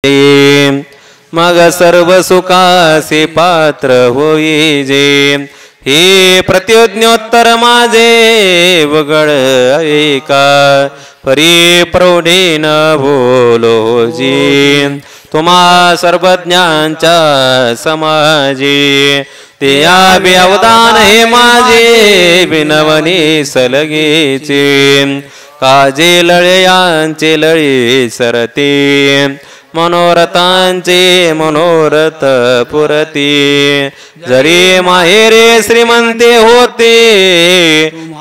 मग सर्व सुखासी पात्र होई जे हे प्रत्युज्ञोत्तर माझे वगळ ऐका परी प्रौढीन बोलो जी तुम्हा सर्वज्ञांच्या समाजी ते अवदान हे माझे विनवनी सलगीचे काजे लळयांचे लळे सरते मनोरथांचे मनोरथ पुरती जरी माहेरे श्रीमंते होते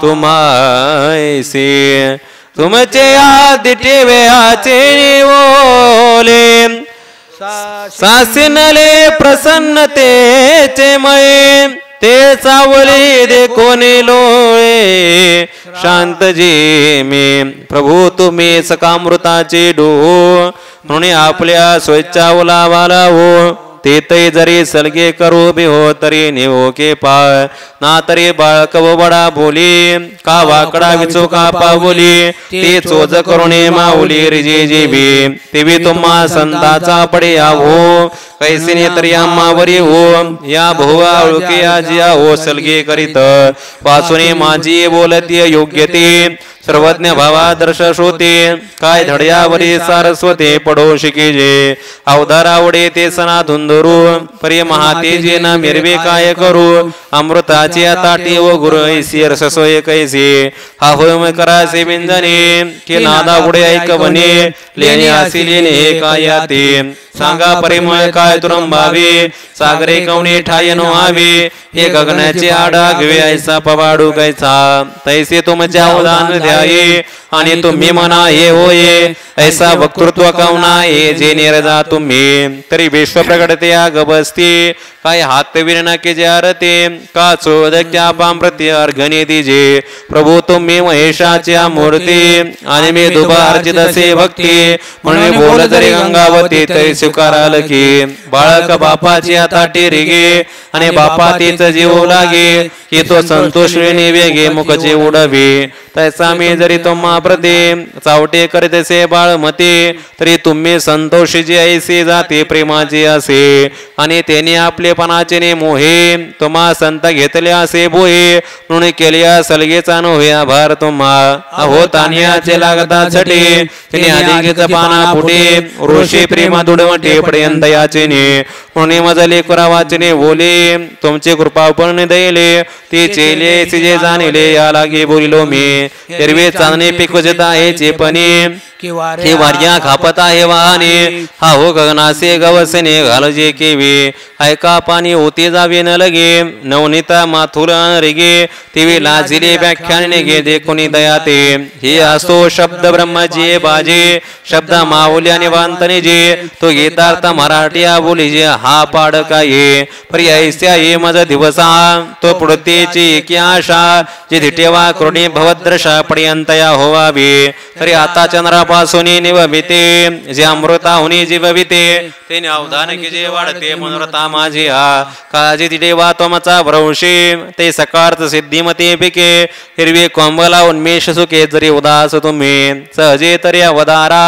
तुम्हासे तुमचे आदि ठेव्याचे ओले सासिनले प्रसन्नतेचे मये ते सावली देखोने लोळे शांतजी मी प्रभू तुम्ही सकामृताचे डोह म्हणून आपल्या स्वेच्छा उलावाला हो ते तै जरी सलगे करू बी हो तरी निवो के पाय ना तरी बाळक व बडा बोली का वाकडा विचो का पावली ते चोज करुणे माऊली रिजे जीवी तेवी तुम्हा संताचा पडे हो कैसिने तरी आम्हावरी हो या भोवा ओळखे आजिया हो सलगे करीत वाचुने माझी बोलती योग्यते सर्वज्ञ भावादर्श श्रोते काय धड्यावरी सारस्वते पडो शिकीजे अवधारावडे ते सना धुंदरू परी महातेजे न मिरवे काय करू अमृताची ताटी व गुरु ऐसी रससोय कैसी हा होय करासे बिंजने की नादा उडे ऐक बने लेणे आसी लेणे काय ते सांगा परिमळ काय तुरंबावे सागरे कवणे ठायनो आवे हे गगनाचे आडा घेवे ऐसा पवाडू कैसा तैसे तुमच्या उदान द्याये आणि तुम्ही म्हणा हे होये ऐसा वक्तृत्व कवना हे जे निरजा तुम्ही तरी विश्व प्रगटते गबस्ती काय हात विरण के जे आरते का चोदक्या पामप्रती अर्घने दिजे प्रभू तुम्ही महेशाच्या मूर्ती आणि मी दुबा अर्चित असे भक्ती म्हणून बोल जरी गंगावती तरी स्वीकाराल की बाळक बापाची आता टेरिगे आणि बापा तीच जीव लागे की तो संतोष वेगे मुखचे उडवे तैसा मी जरी तुम्हा प्रती चावटे करीतसे बाळमते तरी तुम्ही संतोषीची ऐसे जाते प्रेमाची असे आणि त्याने आपलेपणाचे ने मोहे तुम्हा संत घेतले असे बोहे म्हणून केल्या सलगेचा नव्हे आभार तुम्हा अहो तान्याचे लागता छटे तिने अधिकेच पाना फुटे ऋषी प्रेमा दुडवटे पर्यंत याचेने म्हणून मजले कुरावाचने बोले तुमची कृपा पण दैले ते चेले जे जाणले या लागे बोलिलो मी एरवे चांदणे पिकवत आहे चेपणे कि वार्या खापत आहे वाहने हा हो गगनासे गवसने घालजे केवी ऐका पाणी होते जावे न लगे नवनीता माथुर रेगे तेवी लाजिले व्याख्याने गे देखुनी दयाते हे असो शब्द ब्रह्मजी बाजे शब्द माऊल्याने वांतने जे तो गीतार्थ मराठी बोली जे हा पाड काय परी ऐस्या ये मज दिवसा तो पुढतेची की आशा जे धिटेवा करुणी भवद्रशा पर्यंत या होवावी तरी आता चंद्रापासून निवविते जे अमृता होनी जीवविते ते अवधान की जे वाढते मनोरथा माझी हा काळजी दिदेवा त्वमचा भ्रंशी ते सकार्थ सिद्धिमते पिके हिरवे कोंबला उन्मेष सुखे जरी उदास तुम्ही सहजे तरी अवधारा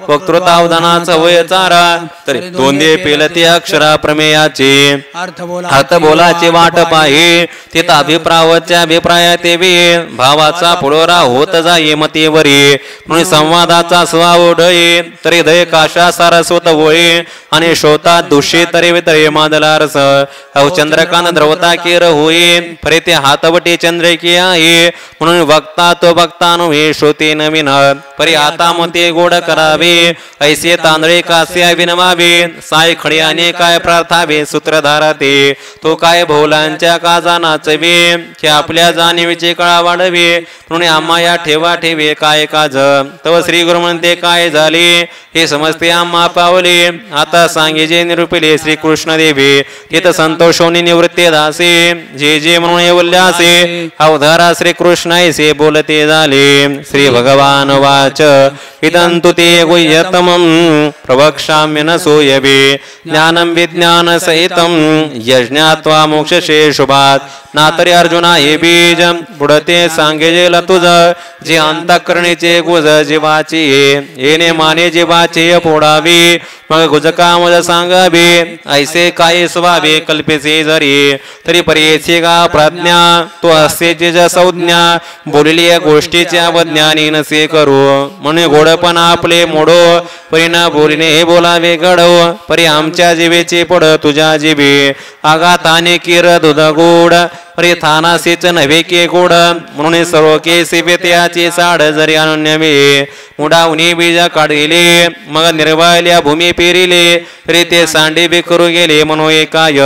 वक्तृता अवधानाचा वय चारा तरी दोंदे पेलते अक्षरा प्रमेयाचे अर्थ बोलाचे वाट पाहे तिथं अभिप्रावच्या अभिप्राय तेवे भावाचा पुढोरा होत जाये मतेवरी म्हणून संवादाचा स्वभाव ढये तरी दय काशा सारस्वत वळे आणि श्रोता दुषे तरे तरे मादला रस अहो चंद्रकांत द्रवता केर होये फरे ते हातवटे चंद्र की आहे म्हणून वक्ता तो बघता नव्हे श्रोते नवीन परी आता मते गोड करावे ऐसे तांदळे कास्या विनवावे साय खड्याने काय प्रार्थावे सूत्रधारा ते तो काय भोलांच्या काजा नाचवे की आपल्या जाणीवीचे कळा वाढवे म्हणून आम्हा या ठेवा ठेवे काय काज तव श्री गुरु म्हणते काय झाले हे समजते आम्हा पावले आता सांगे जे निरूपिले श्री कृष्ण देवी तिथ संतोषोनी निवृत्ते दासे जे जे म्हणून उल्हासे अवधारा श्री कृष्ण ऐसे बोलते झाले श्री भगवान वाच इदं तु ते गुह्यतमं प्रवक्ष्याम्यनसूयवे ज्ञानं विज्ञानसहितं यज्ञात्वा मोक्षसे शुभात् नातरी अर्जुना हे बीज पुढते सांगेल तुझं जे अंतःकरणीचे गुज जीवाची येणे माने जीवाचे फोडावे मग गुजका मज सांगावे ऐसे काय स्वावे कल्पेसे जरी तरी पर्येचे का प्रज्ञा तो असेचे ज संज्ञा बोलली गोष्टीच्या अवज्ञानी नसे करू म्हणून गोडपण आपले मोडो परी न बोलिने हे बोलावे गडव परी आमच्या जीवेचे पड तुझ्या जीवे आघाताने किर दुध गोड परी थानासेच नव्हे के गोड म्हणून सर्व के सेवेत्याचे साड जरी अनन्यमे मुडावणी बीज काढिले मग निर्वाळल्या भूमी पेरिले तरी ते सांडे बेकरू गेले म्हणून एकाय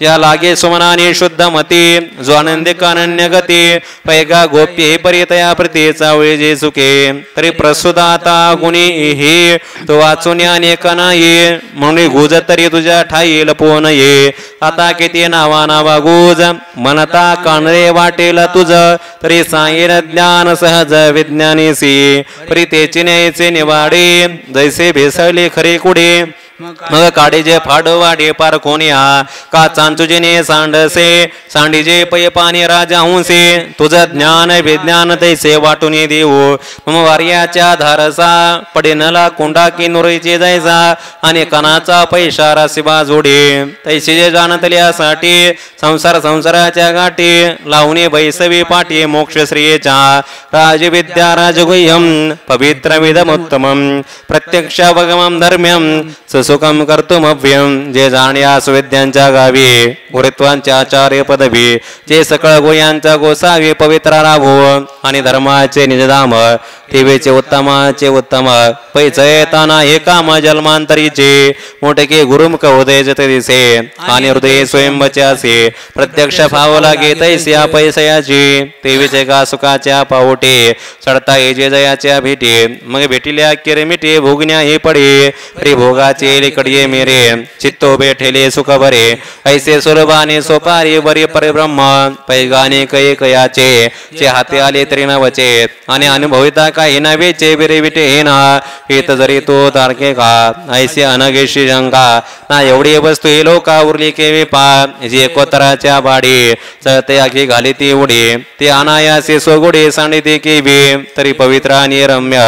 या लागे सुमनाने शुद्ध मती जो आनंदे कानन्य गती पैगा गोप्य हे परितया प्रती चावळे जे सुखे तरी प्रसुदाता गुणी हे तो वाचून अनेक नाही म्हणून गुज तरी तुझ्या ठाई लपवून ये आता किती नावा नावा गुज मनता कानरे वाटेल तुझ तरी सांगेल ज्ञान सहज विज्ञानीसी परी तेचे न्यायचे निवाडे जैसे भेसळले खरे कुडे मग काडीजे फाडवाडे पार कोण्या का चांचुजेने सांडसे सांडीजे पै पाणी राजा हुंसे तुझं ज्ञान विज्ञान तैसे वाटून देऊ मग वार्याच्या धारसा पडेनला कोंडा की नुरीचे जायचा आणि कणाचा पैसा रासिबा जोडे तैसे जे जाणतल्यासाठी संसाराच्या गाठी लावणे बैसवी पाठी मोक्ष श्रेयेच्या राजविद्या राजगुह्यम पवित्र विधमुत्तमं प्रत्यक्ष भगवं धर्म्यं सुखम कर्तुमव्यम जे जाण्यास विद्यांच्या गावी गुरुत्वांच्या आचार्य पदवी जे सकळ गोयांचा गोसावी पवित्र राहू आणि धर्माचे निजधाम देवेचे उत्तमाचे उत्तम पैचयताना हे काम जन्मांतरीचे मोठे गुरुमुख उदय जते दिसे आणि हृदय स्वयंबचे असे प्रत्यक्ष भाव लागे तैस्या पैसयाची देवीचे का सुखाच्या पावटे चढता येजे जयाच्या भेटी मग भेटिल्या किरमिटे भोगण्या हे पडे तरी भोगाचे लिकडे मेरे चित्तो बेठेले सुख बरे ऐसे सुलभाने सोपारी बरे परब्रह्म पैगाने कै कयाचे जे हाते आले तरी नवचे आणि अनुभविता काही नवेचे बिरे विटे हे ना हेत जरी तो तारखे का ऐसे अनगेशी शंका ना एवढी वस्तू हे लोका उरली के विपा जी एकोतराच्या बाडी चळते आखी घाली ती उडी ते अनायासे सोगुडे सांडिते केवी तरी पवित्र आणि रम्य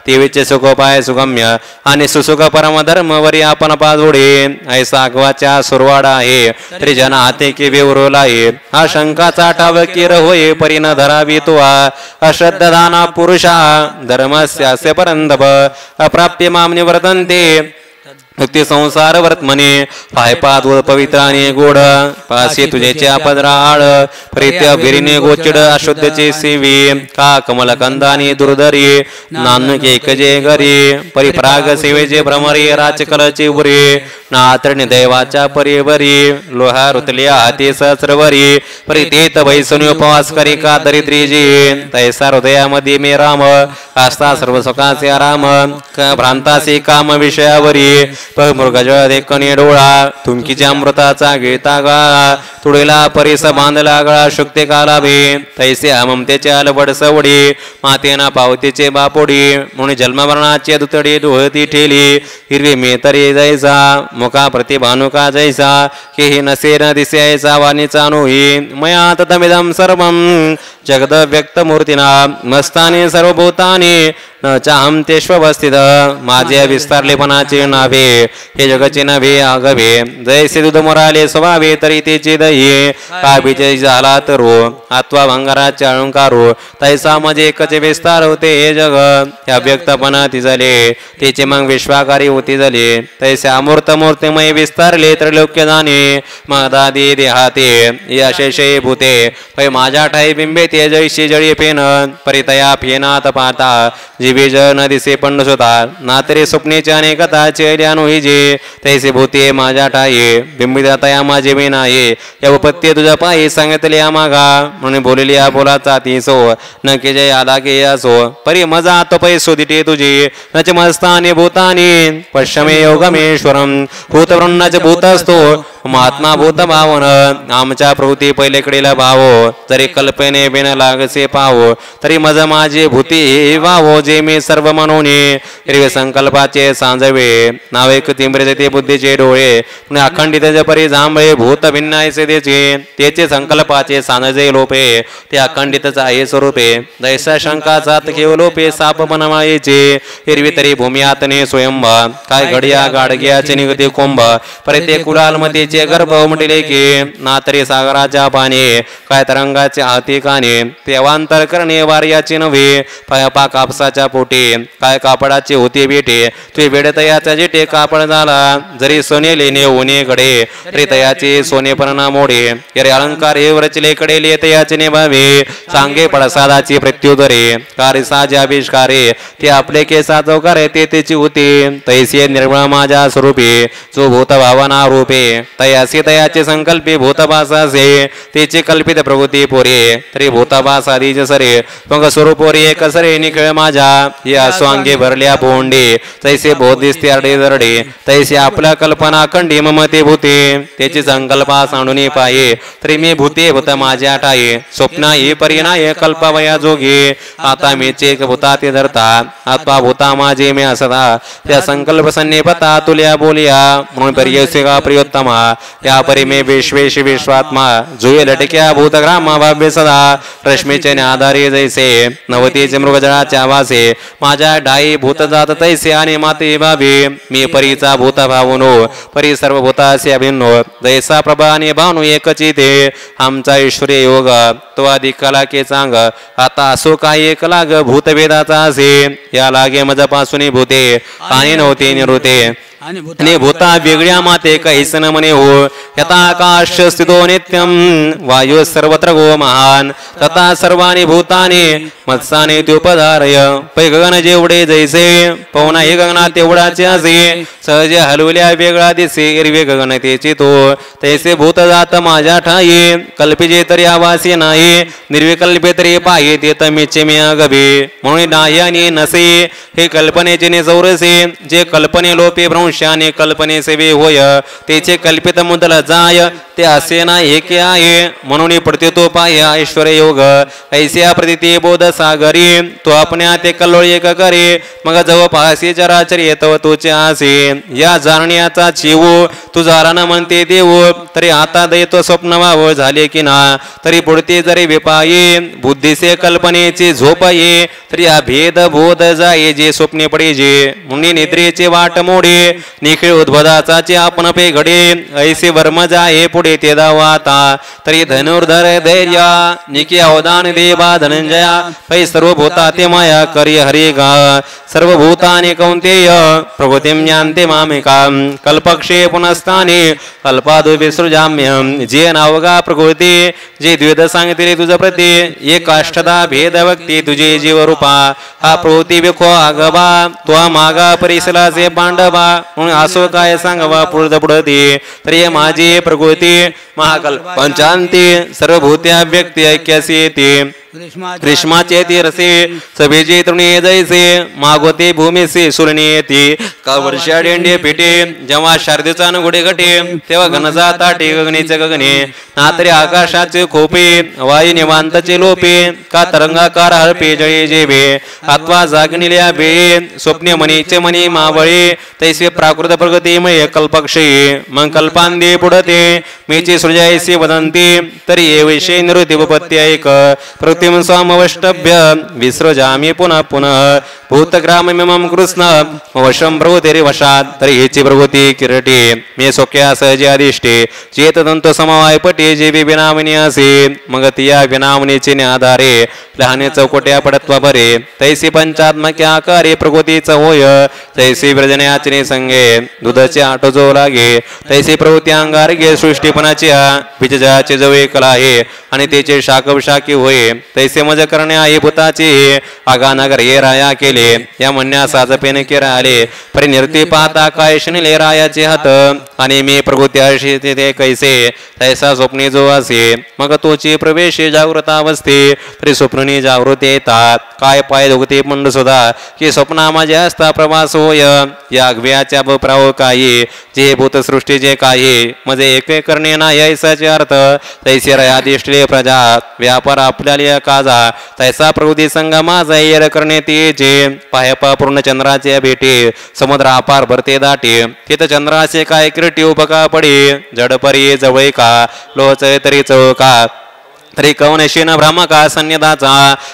देवीचे सुखोपाय सुगम्य आणि सुसुख परमधर्म वरी आपण पाजोडे ऐसा अगवाच्या सुरवाडा आहे तरी जन हाते केवी उरवला आहे हा शंकाचा ठाव किर होय परी न धरावी तो अश्रद्ध दाना पुरुषा धर्मस्यास्य परंदभ अप्राप्य माम निवर्तन्ते मुक्ती संसार वर्तमने पायपात पवित्र आणि गोड पासे तुझेच्या पदराळ प्रीत्य भिरीने गोचिड अशुद्धचे सेवी का कमल कंदानी दुर्धरी नानक एकजे घरी परिप्राग सेवेचे भ्रमरी राजकलचे उरे नातरणी दैवाच्या परिवरी लोहा रुतल्या हाती सहस्रवरी परितेत वैसनी उपवास करी का दरिद्रीजी तैसा हृदयामध्ये मे राम आस्था सर्व सुखाचे आराम भ्रांतासी काम विषयावरी मृगज देखणे डोळा तुमकीच्या अमृताचा गिळता गळा तुडेला परिस बांधला गळा शुक्ते कालाभे तैसे ममतेचे अलबड सवडी मातेना पावतीचे बापोडी म्हणून जन्ममरणाचे दुतडी डोळती ठेली हिरवी मेतरी जैसा मुखा प्रतिभानुका जैसा की ही नसे न दिसे ऐसा वाणीचा नुही मया ततमिदं सर्वं जगद व्यक्त मूर्तीना मस्तानी सर्वभूतानी न चाहम तेष्वस्थित माझे विस्तारलेपणाचे नावे हे जगचे नव्हे आगवे जैसे दूध मोराले स्वभावे तरी तेचे दही काबीचे झाला तरो आत्वा भंगाराचे अलंकारो तैसा माझे एकचे विस्तार होते हे जग ह्या व्यक्तपणा ती झाले तेचे मग विश्वाकारी होती झाले तैसे अमूर्त मूर्तिमय विस्तारले त्रैलोक्य जाणे मदादी देहाते या शेषे भूते पै माझ्या ठाई बिंबे ते जैशी जळी फेन परितया फेनात पाहता जीवे ज न दिसे पण सुता ना तरी स्वप्नेचे अनेकता चेल्यानुही जे तैसे भूते माझ्या ठाई बिंबिता तया माझे मी नाही या उपत्ती तुझ्या पायी सांगितले मागा म्हणून बोलली बोलाचा ती सो न के जय आला के असो परी मजा तो पैसो दिटे तुझी नच मस्तानी भूतानी पश्चिमे योगमेश्वरम भूत ब्रह्मणाचे भूत असतो महात्मा भूत भावन आमच्या प्रवृत्ती पहिलेकडील भाव जरी कल्पने बिन लागसे पाहो तरी मज माझे भूती वाहो जे मी सर्व म्हणून हिरवे संकल्पाचे सांजवे नावेक तिंबरे ते बुद्धीचे डोळे अखंडित परी जांभळे भूत भिन्नायचे त्याचे संकल्पाचे सांजे लोपे ते अखंडितच आहे स्वरूपे दैसा शंकाचा केवलोपे साप बनवायचे हिरवी तरी भूमियातने स्वयंभा काय घडिया गाडग्याचे निगते कोंभ परे कुलालमतीचे गर्भ उमटले की ना तरी सागराच्या पाने काय तरंगाचे हाती काने ते अवांतर करणे वार्याचे नव्हे पायपा कापसाच्या पोटी काय कापडाचे होते बेटे तुझे वेड तयाचा जेटे कापड झाला जरी सोने लेणे ओने कडे तरी तयाचे सोने परणा मोडे अरे अलंकार हे रचले कडे ले तयाचे नेभावे सांगे पडसादाची प्रत्युदरे कार्य साजे आविष्कारे ते आपले केसा चौकारे ते त्याची होते तैसे निर्मळ माझ्या स्वरूपे जो भूत भावना रूपे तयासी तयाचे संकल्पे भूतभासासे तेचे कल्पित प्रवृत्ती पोरे तरी भूतभास आदीच सरे मग स्वरूपोरे एक सरे निखळ माझ्या या स्वांगे भरल्या बोंडे तैसे बोध दिसते अरडे दरडे तैसे आपल्या कल्पना खंडी ममते भूते त्याची संकल्पा सांडून पाये तरी मी भूते भूत माझ्या ठाये स्वप्ना ही परिणाय कल्पवया जोगे आता मी चेक भूता ते धरता आत्मा भूता माझे मी असता त्या संकल्प सन्निपता तुल्या बोलिया म्हणून पर्यसे का प्रियोत्तमा या परी मे विश्वेश विश्वात्मा जुये लटक्या भूतग्रामा भाव्य सदा रश्मीचे आधारे जैसे नवतीचे मृगजळाच्या वासे माझ्या डाई भूत जात तैसे आणि माते भावे मी परीचा भूत भावनो परी सर्व भूतासे अभिन्नो जैसा प्रभा आणि भावनो एकची ते आमचा ईश्वरी योग तो आधी कला के चांग आता असो काय एक लाग भूतभेदाचा असे या लागे मजपासून भूते आणि नव्हते निवृते आणि भूता वेगळ्या माते काहीच न म्हणे हो यथा आकाश स्थितो नित्यम वायू सर्वत्र गो महान तथा सर्वानी भूताने मत्साने त्योपधारय पै गगन जेवढे जैसे पवना हे गगना तेवढाचे असे सहज हलवल्या वेगळा दिसे एरवे गगन तेचे तो तैसे भूत जात माझ्या ठाई कल्पिजे तरी आवासी नाही निर्विकल्पे तरी पाहि ते तमीचे मी अगभे म्हणून नाही आणि नसे हे कल्पनेचे ने चौरसे जे कल्पने लोपे भ्रंशाने कल्पने सेवे होय तेचे कल्पित मुदल जाय ते असे नाही हे के आहे म्हणून पडते तो पाय ऐश्वर योग ऐसिया प्रतीती बोध सागरी तो आपण्या ते कल्लोळ एक करे मग जव पाहसी चराचरी येतो तुचे आसे या जाणण्याचा जीव तुझा रान म्हणते देव तरी आता दैतो स्वप्न व्हावं झाले की ना तरी पुढते जरी विपाये बुद्धीसे कल्पनेची झोप ये तरी अभेद बोध जाये जे स्वप्ने पडे जे मुनी निद्रेचे वाट मोडे निखिळ उद्भदाचा चे आपण पे घडे ऐसे वर्म जाये पुढे ते दावाता तरी धनुर्धर धैर्य निकी अवदान देवा धनंजया पै सर्व भूता ते माया करी हरि गा सर्व भूतानि कौंतेय प्रभुतिम ज्ञानते मामिका कल्पक्षे पुनस्ताने कल्पादु विसृजाम्यम जे नावगा प्रकृती जे द्विध सांगते तुझ प्रती एक अष्टदा भेद व्यक्ती तुझे जीव रूपा हा प्रवृत्ती विखो आगवा तो मागा परिसला जे पांडवा म्हणून असो काय सांगवा पुढ पुढती तरी माझी प्रकृती महाकल्प पंचांती सर्व भूत्या व्यक्ती ऐक्यासी येते ग्रीष्माचे तीरसे सभेचे तृणी जैसे मागोते भूमीसे सुरणी येते का वर्षा डेंडे पेटे जेव्हा शारदेचा गुडे घटे तेव्हा घनजा ताटे गगनेचे गगने ना तरी आकाशाचे खोपे वायू निवांतचे लोपे का तरंगाकार हळपे जळे जेवे अथवा जागणिल्या बेळे स्वप्ने मनीचे मनी मावळे तैसे प्राकृत प्रगतीमय कल्पक्षयी मग कल्पांदे पुढते मीचे सृजायसे वदंती तरी ये विषय निवृत्ती उपपत्ती ऐक प्रतिम स्वामवष्टभ्य विसृजामी पुनः पुनः भूतग्राममिमं कृष्ण वशं प्रभुतेरि वशात तरी हेची प्रभुती किरटे मे सोक्या सहजे अधिष्ठे चेतदंत समवाय पटे जे विनामनी असे मग तिया विनामनीचे आधारे लहाने चौकोट्या पडत्वा बरे तैसी पंचात्मक आकारे प्रकृतीच होय तैसी व्रजण्याचे संगे दुधाचे आटो जो लागे तैसी प्रवृत्ती अंगारगे सृष्टीपणाची बीजजाचे जवे कला आहे आणि त्याचे शाखवशाखी होय तैसे मज करणे आहे भूताचे आगानगर हे राया केले या म्हणण्या साजपेने के राहिले परिनिर्ती पाहता काय शनिले रायाचे हात आणि मी प्रकृती अशी ते कैसे तैसा स्वप्नी जो असे मग तोची प्रवेश जागृत अवस्थे तरी स्वप्नी जागृती येतात काय पाय दुखते मंड सुद्धा की स्वप्ना माझे असता प्रवास होय या अग्व्याच्या बप्राव काही जे भूतसृष्टीचे काही म्हणजे एक करणे नाही ऐसाचे अर्थ तैसे रया दिसले प्रजा व्यापार आपल्याला काजा तैसा प्रकृती संग माझा येर करणे ते जे पायपा पूर्ण चंद्राचे भेटे समुद्र अपार भरते दाटे तिथं चंद्राचे काय किरटी उपका पडे जडपरी जवळ का लोचय तरी चौका तरी कवनशीन भ्रामका सन्निधाचा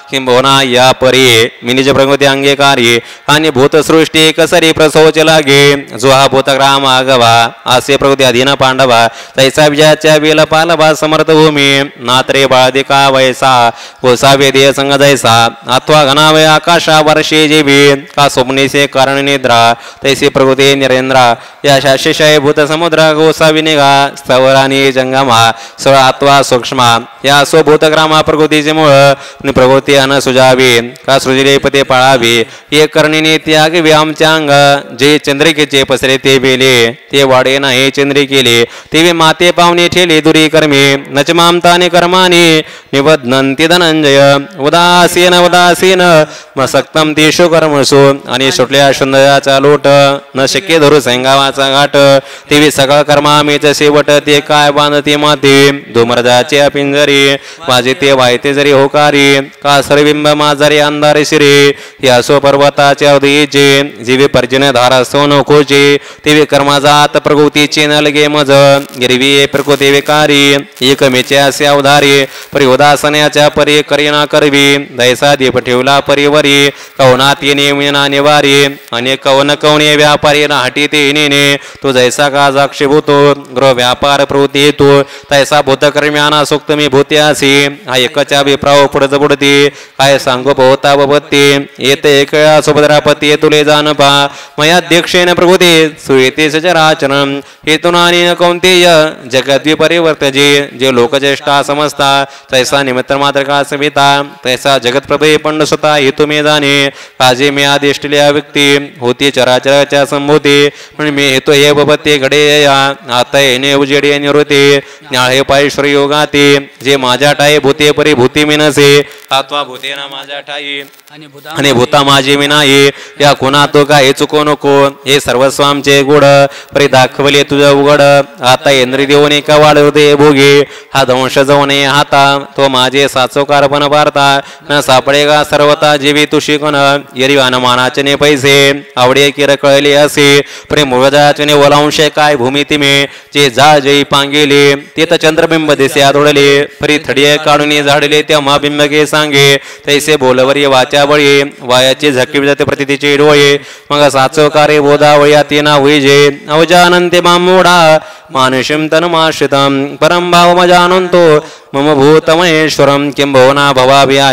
किंबोना या परी मिनिज प्रकृती अंगीकारी आणि भूतसृष्टी कसरी प्रसवच लागे जो हा भूतग्राम आगवा असे प्रकृती अधीन पांडवा तैसा विजयाच्या वेल पालवा समर्थ भूमी नात्रे बाळदिका वैसा गोसावे देह संग जैसा अथवा घनावय आकाशा वर्षे जेवी का स्वप्नीसे कारण निद्रा तैसे प्रकृती निरेंद्रा या शाशिशाय भूत समुद्र गोसावी निघा स्थवरानी जंगमा सळ अथवा सूक्ष्मा या भूतग्रामा प्रकृतीचे मूळ आणि प्रकृती अन सुजावी का सृजिले पते पाळावे हे कर्णिने त्याग आमच्या अंग जे चंद्रिकेचे पसरे ते बेले ते वाडे नाही चंद्रिकेले ते माते पावणे ठेले दुरी कर्मे नचमामताने कर्माने निबध्नन्ति धनंजय उदासीन उदासीन मसक्तम तेषु कर्मसु आणि सुटल्या सुंदराचा लोट न शक्य धरू संगावाचा घाट तेवी सगळं कर्मामीच शेवट ते काय बांधते माते धुमरजाचे पिंजरी माझे ते वायते जरी होकारी का सर्विंब माझारी अंधारे शिरे या सो पर्वताचे अवधीचे जीवे पर्जन धारा सो नकोचे तेवे कर्माजात प्रकृतीचे नलगे मज गिरवी प्रकृती विकारी एकमेचे असे अवधारी परिउदासनाच्या परी करीना करवी दैसा दीप ठेवला परिवरी कवनात येणे मिना निवारी अनेक कवन कवणे व्यापारी नाटी ते नेने तो जैसा का जाक्षीभूतो गृह व्यापार प्रवृत्ती येतो तैसा भूतकर्म्याना सुक्त मी भूत्यासी हा एकच्या विप्राव पुढत बुडती काय सांगू पोहता बबत्ती येते एकळा सुभद्रापती तुले जाण पा मयाध्यक्षेन प्रकृती सुयेते सचराचरण हेतुनानी न कौंतेय जगद्विपरिवर्तजे जे लोकज्येष्ठा समजता तैसा निमित्त मात्र का सविता तैसा जगत प्रभे पंड स्वतः हेतु मे जाणे काजे मी आदिष्टल्या व्यक्ती होती चराचराच्या संभूती म्हणून मी हेतु हे बबत्ती घडे या आता येणे उजेडी निवृत्ती न्याळे पायश्वर योगाती जे माझ्या ठाई भूते परी भूती मिनसे आत्वा भूतेना माझ्या ठाई आणि भूता माझी विनाई या कोणा तो काय चुको नको हे सर्वस्व आमचे गुड परी दाखवले तुझ उघड आता इंद्री देऊन एका वाढ हृदय भोगे हा दंश जाऊन हाता तो माझे साचोकार पण पारता न सापडेगा सर्वता जीवी तू शिकण यरी अनुमानाचने पैसे आवडे किर कळले असे परी मुळजाचने ओलांशे काय भूमिती मे जे जा जई पांगेले ते चंद्रबिंब दिसे आदोडले परी थडिये काढून झाडले त्या महाबिंबके सांगे तैसे बोलवरी वाचा बळी वायाची झकी जाते प्रतितीचे डोळे मग साचोकारे बोधावया तेना होईजे अवजानंते मामोडा मानुषम तनुमाश्रितम परम भाव मजानंतो मम भूतमहेश्वरम किंबहुना भवाभिया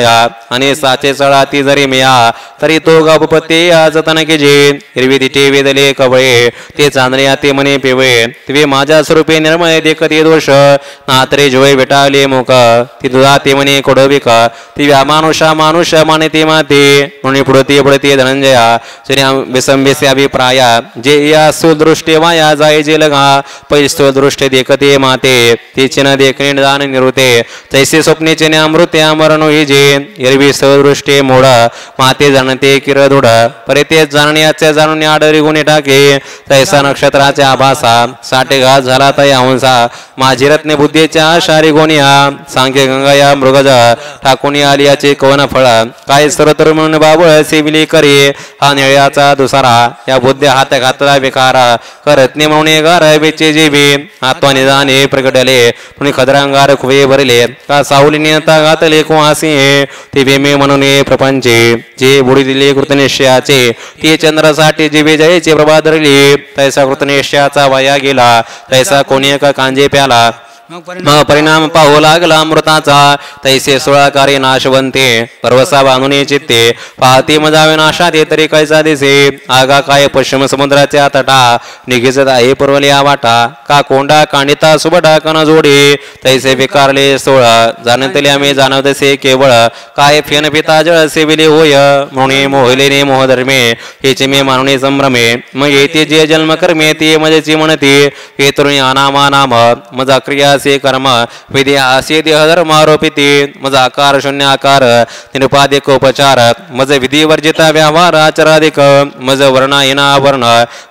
आणि साचे चढाती जरी मिया तरी तो गपपते आज तनके हिरवी तिचे वेदले कवळे ते चांदणे ते मने पिवळे तिवे माझ्या स्वरूपे निर्मय देखते दोष नात्रे जोय विटाले मुख ती दुधा ते मने कोडविक ती मानुषा मानुष माने ते माते म्हणून पुढते धनंजया श्री विसंबेसे अभिप्राया जे या सुदृष्टे वाया जाय जे लगा पैस्तो दृष्टे देखते माते तिचे न देखणे दान निवृत्ते तैसे स्वप्नेचे अमृते अमरण जे एरवी सदृष्टे मोड माते जाणते किरदुड परे ते जाणण्याचे जाणून आडरी गुणे टाके तैसा नक्षत्राचे आभासा साठे घात झाला तया हंसा माझी रत्ने बुद्धीच्या शारी गोनिया सांगे गंगा या मृगज ठाकुनी आलियाचे कवन फळ काय सरतर म्हणून बाबळ सेविली करी हा निळ्याचा दुसारा या बुद्धी हात घातला विकारा करत्ने म्हणून गार बेचे जीवी आत्मा निदाने प्रगटले पुणे खदरांगार खुवे भरले का सावलीने आता घातले कुहासी ते वेमे म्हणून प्रपंचे जे बुडी दिले कृतनिश्चयाचे ते चंद्रासाठी जीवे जयचे प्रभा धरली तैसा कृतनिश्चयाचा वाया गेला तैसा कोणी का कांजे प्याला मग परिणाम पाहू लागला अमृताचा तैसे 16 कार्य नाशवंते परवसा बांधुनी चित्ते पाहती मजा विनाशात तरी कैसा दिसे आगा काय पश्चिम समुद्राच्या तटा निघिजत आहे पुरवल्या वाटा का कोंडा कांडिता सुबडा कन जोडे तैसे विकारले 16 जाणतले आम्ही जाणवतसे केवळ काय फेन पिता जळ सेविले होय म्हणून मोहलेने मोहधर्मे हेचे मी मानुने संभ्रमे मग येते जे जन्म कर्मे ते मजेची म्हणते हे तरुणी अनामा नाम मजा क्रिया से कर्म विधी असे देह धर्म आरोपिते मज आकार शून्य आकार निरुपाधिक उपचार मज विधी वर्जिता व्यवहार आचराधिक मज वर्णहीन वर्ण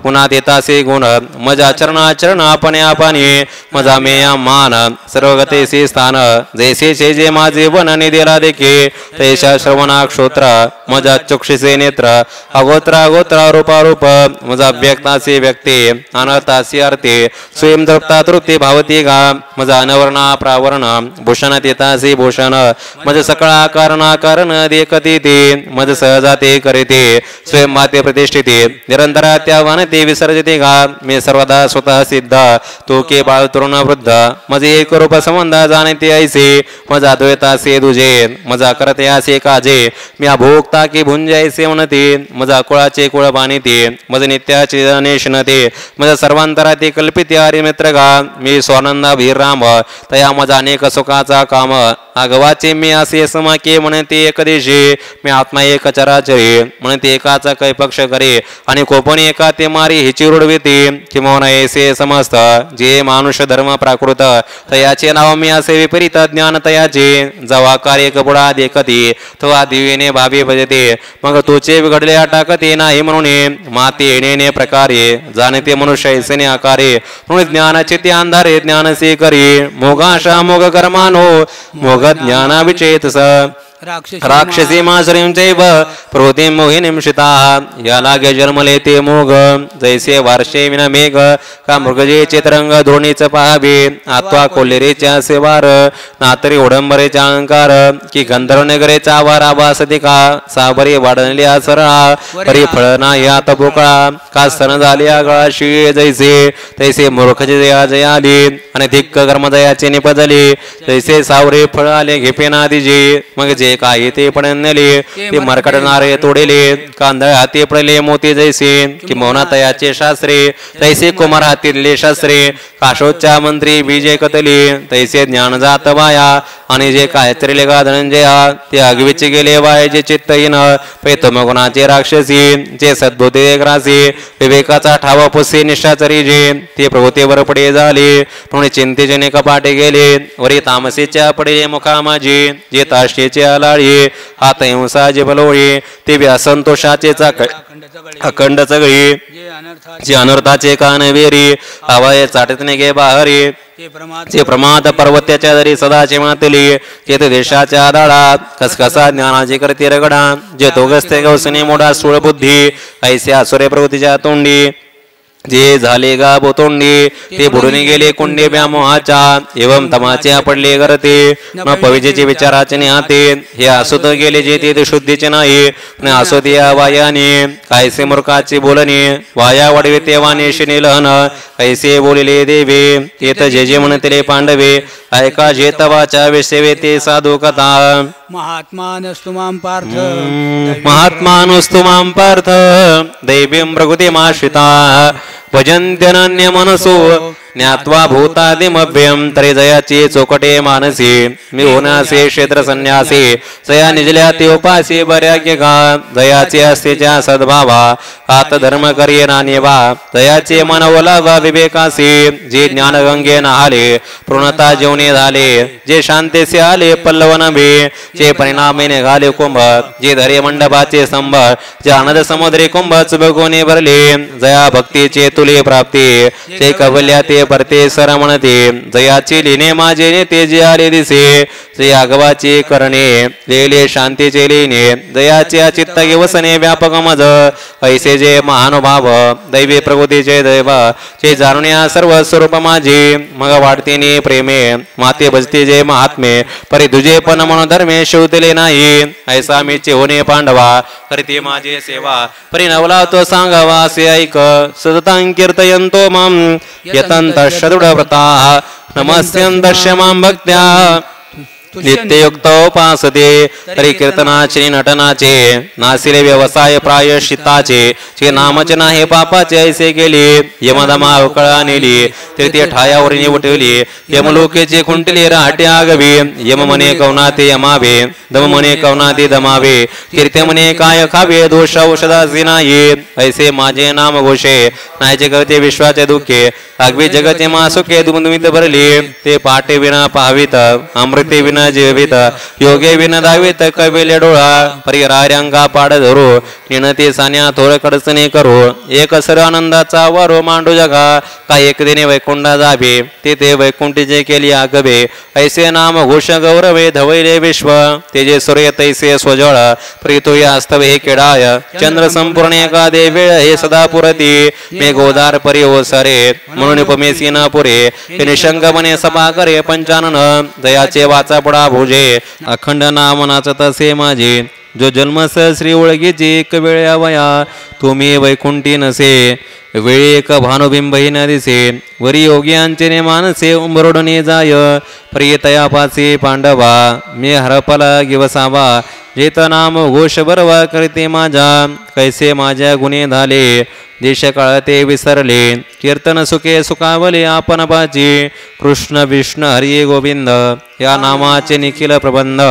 पुन्हा देतासे गुण मज आचरण आचरण आपणे आपणे मजा मेया मान सर्वगतेसे स्थान जैसे छे जे माझे वन निदेला देखे तैशा श्रवणा क्षोत्र मजा चक्षुषे नेत्र अगोत्र अगोत्र रूपारूप मजा व्यक्तासे व्यक्ती अनर्थासी अर्थे स्वयं तृप्ता तृप्ती भावती गा मजा अनवर्ण प्रावरण भूषण देतासी भूषण मज सकळ आकारण आकारण देखती ते मज सहजाते करीते स्वयं माते प्रतिष्ठिते निरंतर त्यावान ते विसर्जते गा मी सर्वदा स्वतः सिद्ध तो के बाळ तरुण वृद्ध मज एक रूप संबंध जाणते ऐसे मज अद्वैतासे दुजे मजा करते असे काजे मी भोगता की भुंजायसे म्हणते मजा कुळाचे कुळ बाणिते मज नित्याचे नेशनते मज सर्वांतराते कल्पिते हरी मित्र गा मी स्वानंदा भीरराम तया मजा अनेक सुखाचा काम आगवाचे मी असे समाके म्हणते एक दिशे मी आत्मा एक चराचरे म्हणते एकाचा कैपक्ष करे आणि कोपणी एका ते मारी हिची रुडविते किंवा ऐसे समस्त जे मानुष धर्म प्राकृत तयाचे नाव मी असे विपरीत ज्ञान तयाचे जवा कार्य कपुडा देखती तवा दिव्येने भावी भजते मग तुचे बिघडले टाकते नाही म्हणून माते येणे प्रकारे जाणते मनुष्य ऐसेने आकारे म्हणून ज्ञानाचे ते अंधारे ज्ञानसे करी मोगाशा मोग कर्मानो मोग ज्ञाना विचेतस राक्षसी माश्रीं चैव प्रवृत्तिं मोहिनीं शिता या लागे जन्मले ते मोग जैसे वार्षे विन मेघ का मृगजेचे तरंग धोरणीच पाहावे आत्वा कोल्हेरेच्या सेवार नातरी उडंबरेचा अहंकार की गंधर्व नगरेचा वारा वासती का साबरी वाढणली सरळा परी फळ नाही हात बोकळा का सन झाली गळाशी जैसे तैसे मूर्खचे जया जयाली आणि धिक्क कर्मदयाचे निपजले जैसे सावरे फळ आले घेपेना दिजे मग जे काही ते पडले ते मरकटणारे तोडेले कांदळ हाती पडले मोती जैसे कि मौना तयाचे शास्त्रे तैसे कुमार हातीले शास्त्रे काशोच्या मंत्री बीजे कतली तैसे ज्ञान जात वाया आणि जे काय चरिले गा धनंजया ते अगवीचे गेले वायाचे चित्तहीन पैतम गुणाचे राक्षसी जे सद्बुद्धी ग्रासी विवेकाचा ठावा पुसे निष्ठाचरी जे ते प्रभुतेवर पडे झाले म्हणून चिंतेजने कपाटे गेले वरी तामसेच्या पडले मुखा माझी जे ताशेचे आलाळी हात हिंसा जे बलोळी ते असंतोषाचे अखंड चगळी जे अनर्थाचे कान वेरी हवाय चाटतने गे बाहरी जे प्रमाद पर्वत्याच्या दरी सदाचे मातली चेत देशाच्या दाळात कसकसा ज्ञानाची करते रगडा जे तोगस्ते गवसने मोडा सूळ बुद्धी ऐसे आसुरे प्रवृत्तीच्या तोंडी जे झाले गा बोतोंडी ते बुडून गेले कुंडे व्यामोहाच्या एवं तमाचे पडले करते मग पविजेचे विचाराचे निहाते हे असुत गेले जे ते शुद्धीचे नाही असोत या वायाने कायसे मूर्खाचे बोलणे वाया वडवे तेव्हा नेशने लहन कैसे बोलिले देवे तेत जे जे म्हणते पांडवे ऐका जे तवाच्या विषयवे ते साधू कथा महात्मानस्तु मां पार्थ दैवीं प्रकृतिमाश्रिता भजन्त्यनन्य मनसो ज्ञात्वा भूतादिमभ्यं तरी जयाची चोकटे मानसी मी होनासे क्षेत्र संन्यासी जया निजल्या ते उपासी बऱ्याग्य गा जयाचे असतेच्या सद्भावा हात धर्म करिये नानेवा जयाचे मन ओलावा विवेकासी जे ज्ञान गंगे नहाले पूर्णता जेवणे झाले जे शांतेसे आले पल्लव नभे जे परिणामे निघाले कुंभ जे धरे मंडपाचे स्तंभ जे आनंद समुद्री कुंभ चुबकोने भरले जया भक्तीचे तुले प्राप्ती ते कवल्या ते परते सर म्हणते जयाची लिने माझे नेते जे आले दिसे जे आगवाचे करणे लेले शांतीचे लिने जयाचे चित्त वसने व्यापक मज ऐसे जे महानुभाव दैवी प्रकृतीचे दैव जे जाणण्या सर्व स्वरूप माझे मग वाढतेने प्रेमे माते भजते जे महात्मे परी तुझे पण मनोधर्मे शिवतले नाही ऐसा मी होणे पांडवा करते माझे सेवा परी नवला तो सांगावा असे ऐक सततां कीर्तयंतो माम यतंत शदृढव्रताः नमस्यन्तस्य मां भक्त्या नित्ययुक्तोपासते तरी कीर्तनाचे नटनाचे नासिले व्यवसाय प्रायश्चित्ताचे चे नामच नाही पापाचे ऐसे केले यमदमा अवकळा नेली तृतीय ठायावर निवटली यमलोकेचे खुंटले राहटे आगवे यम मने कवनाते यमावे दम मने कवनाते दमावे कीर्ते मने काय खावे दोष औषधाचे नाही ऐसे माझे नाम घोषे नाहीचे करते विश्वाचे दुःखे अगवी जगते मासुके दुमदुमित भरले ते पाटे विना पाहावीत अमृते विना जीवित योगे विना दावित कविले डोळा परिरार्यांगा पाड धरू निणती सान्या थोर कडचणे करू एक सर आनंदाचा वारो मांडू जगा का एक दिने वैकुंठा जावे ते वैकुंठीचे केली आगवे ऐसे नाम घोष गौरवे धवैले विश्व तेजे सूर्य तैसे स्वजळ प्रीतो यास्तवे हे केडाय चंद्र संपूर्ण एका देवेळ हे सदा पुरती मे गोदार परी ओसरे म्हणून उपमेसी न पुरे निशंक मने सभा करे पंचानन दयाचे वाचा पडा भुजे अखंड नाम नाचत असे माझे जो जन्मस श्री ओळगीची एक वेळ यावया तुम्ही वैकुंठी नसे वेळी एक भानुबिंबही न दिसे वरी योग्यांचे ने मानसे उंबरोडणे जाय प्रियतयापाचे पांडवा मी हरपला गिवसावा जेत नाम घोष बरवा करते माझा कैसे माझ्या गुन्हे झाले देश काळ ते विसरले कीर्तन सुखे सुखावले आपण पाची कृष्ण विष्णू हरी गोविंद या नामाचे निखिल प्रबंध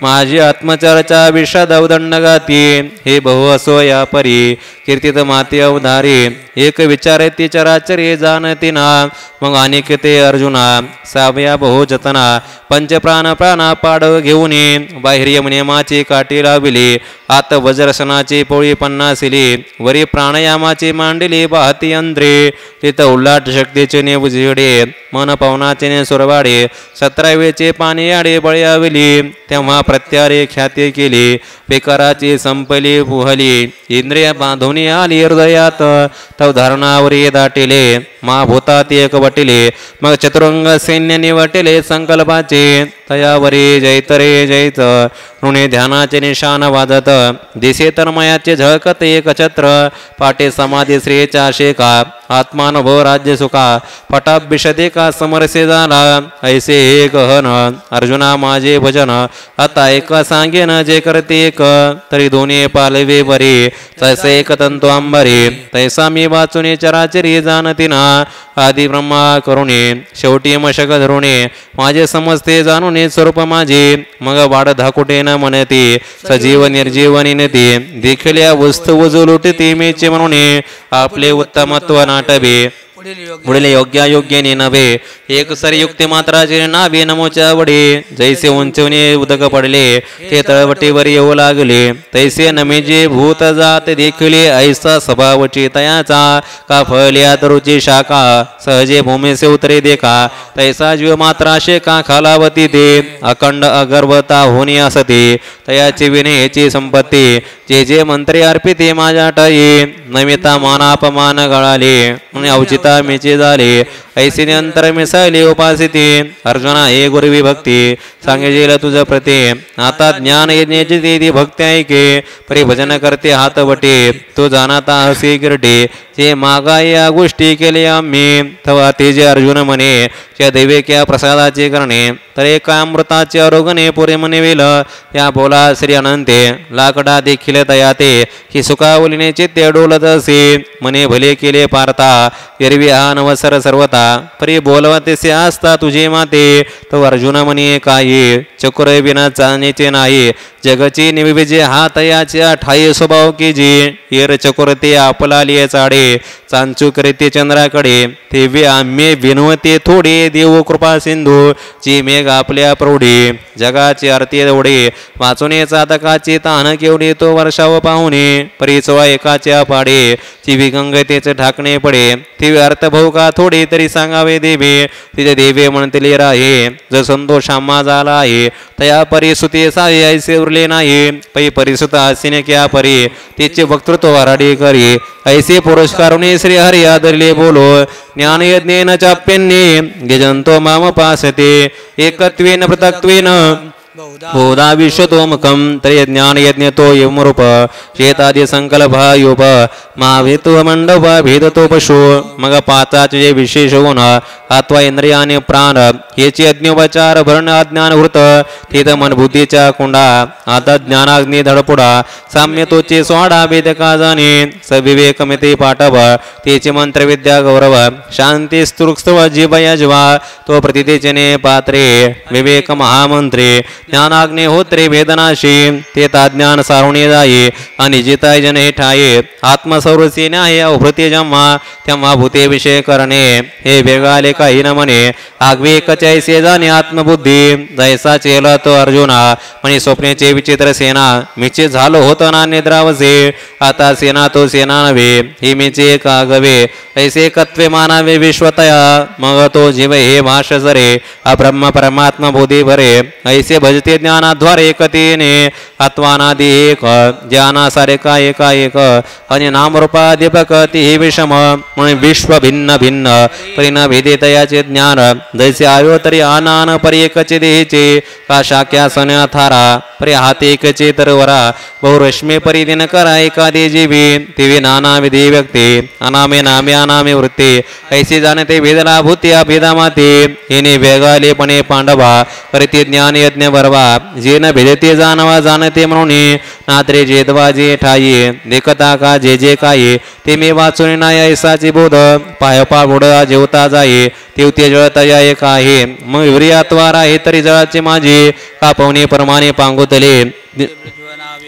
माझी आत्मचर्चा विषद अवदंड गाती हे बहु असो या परी कीर्तित माती अवधारी एक विचारती चराचरी जाणती ना मग अनेक ते अर्जुना सावया बहु जतना पंचप्राण प्राणा पाड घेऊन बाह्य नियमाची काठी लाविली आत वज्रसनाची पोळी पन्नासिली वरी प्राणायामाची मांडली पाहती अंत्रे तिथं उल्लाट शक्तीचे ने उजिडे मन पवनाचे ने सुरवाडे 17 वेळचे पाणी आडे बळयाविली तेव्हा प्रत्यारे ख्याती केली बेकाराची संपली पुहली इंद्रिय बांधुनी आली हृदयात तव धारणावरी दाटिले महाभूतात एक वटिले मग चतुरंग सैन्य निवटिले संकल्पाचे तयावरी जैतरे जैत ऋणे ध्यानाचे निशान वाजत दिसे तन्मयाचे झळकत एक छत्र पाटे समाधी श्रीचा शेका आत्मानुभव राज्य सुखा पटाभिषदे का समरसे झाला ऐसे हे गहन अर्जुना माझे भजन आता एक सांगेन जे करते एक तरी दोन्ही पालवे बरी तैसे एक तंतु अंबरी तैसा मी वाचुने चराचरी जाणती ना आदि ब्रह्मा करुणे शेवटी मशक धरुणे माझे समजते जाणून स्वरूप माझे मग वाढ धाकुटे न म्हणती सजीव निर्जीवनी नती देखल्या वस्तू वजू लुटती मेचे म्हणून आपले उत्तमत्व नाटवे पुढील योग्यायोग्याने नव्हे एक सर युक्ती मात्राचे नावे नमोच्या वडे जैसे उंचवणे उदक पडले ते तळवटीवर येऊ लागले तैसे नमेजे भूत जात देखले ऐसा स्वभावची तयाचा का फळल्या तरुची शाखा सहजे भूमीसे उतरे देखा तैसा जीव मात्राशे का खालावती ते अखंड अगर्भता होणी असते तयाची विनयची संपत्ती जे जे मंत्री अर्पिते माझ्या टाई नमिता मानापमान गळाले औचिता मेचे झाले ऐसे अंतर मिसळले उपासिते अर्जुना हे गुरुवी भक्ती सांगेल तुझ प्रते आता ज्ञान यज्ञाची ती भक्ती ऐके परी भजन करते हात वटे तो जाणता हसी गिरटे जे मागा या गोष्टी केले आम्ही तवा ते जे अर्जुन म्हणे त्या दैवेक्या प्रसादाचे करणे तर एका अमृताचे आरोगणे पुरे म्हणेवेल या बोला श्री अनंते लाकडा देखील तयाते की सुखावलीने चित्ते डोलत असे मने भले केले पारता एरवी हा नवसर सर्वता परी बोलवतेसे असता तुझे माते तो अर्जुन म्हणे काही चक्र विना चालण्याचे नाही जगची निविजे हा तयाच्या ठाई स्वभाव की जी येर चकोरते आपला लिये चाडे चांचू करीते चंद्राकडे तेव्हा आम्ही विनवते थोडे देव कृपा सिंधू जी मेघ आपल्या प्रौढे जगाची आरती एवढे वाचुने चातकाची तान केवढे तो वर्षाव पाहुणे परिचवा एकाच्या पाडे ती विगंगतेचे ढाकणे पडे ती अर्थभाऊ का थोडे तरी सांगावे देवे तिथे देवे म्हणतले राहे जो संतोष आम्हा झाला आहे तया परिसुते सावे ऐसे उरले नाही पै परिसुत हसीने क्या परी तिचे वक्तृत्व वराडी करी ऐसे पुरस्कारुने श्री हरी आदरले बोलो ज्ञान यज्ञेन चाप्यन्ये गिजंतो माम पासते एकत्वेन पृथक्त्वेन बहुधा विश्वतोमुखं तर्हि ज्ञानयज्ञतो एवमरूप चेतादि संकल्पयुप महाभेतु मंडप भेदतो पशु मग पाचाचे जे विशेष होऊन अथवा इंद्रियाने प्राण याची अज्ञोपचार भरण अज्ञान वृत तिथ मन बुद्धीच्या कुंडा आता ज्ञानाग्नी धडपुडा साम्य तोचे स्वाडा वेदका जाणे सविवेक मिते पाठव तेचे मंत्र विद्या गौरव शांती स्तुरुक्स्तव जीवया जीवा तो प्रतितेचने पात्रे विवेक महामंत्रे ज्ञानाग्ने होत्रे वेदनाशी ते ताज्ञान सारुणे जाये आणि जिताय जन हे ठाये आत्मसौरसेने आहे अभृते जम्मा तेव्हा भूते विषय करणे हे वेगाले काही न म्हणे आगवे कचायसे जाणे आत्मबुद्धी जैसा चेला तो अर्जुना म्हणे स्वप्नेचे विचित्र सेना मीचे झालो होत ना निद्रावसे आता सेना तो सेना नव्हे ही मीचे का गवे ऐसे कत्वे मानावे विश्वतया मग तो जीव हे भाष सरे अब्रह्म परमात्मा बोधी भरे ऐसे भजते ज्ञानाद्वारे कतीने आत्वानादि एक ज्ञाना सारे का एका एक आणि नामरूपाधिपक ती विषम म्हणून विश्व भिन्न भिन्न परिण भेदेतयाचे ज्ञान जैसे आयो तरी आनान परी एकचे देहेचे का शाक्या सन्या थारा परी हाते एकचे तरवरा बहुरश्मी परी दिन करा एखादे जीवी तिवे नाना विधी व्यक्ती अनामे नामे अनामे वृत्ती ऐसे जाणते भेदला भूती अभेदा माते हिने वेगालेपणे पांडवा परिते ज्ञान यज्ञ बरवा जे न भेदते जाणवा जाणते म्हणून नात्रे जेदवा जे ठाई देखता का जे जे काही ते मी वाचून नाही ऐसाची बोध पाय पागुड जेवता जाई तेवते जळतया एक आहे मग विर्यात्वार आहे तरी जळाचे माझे कापवणे प्रमाणे पांगुतले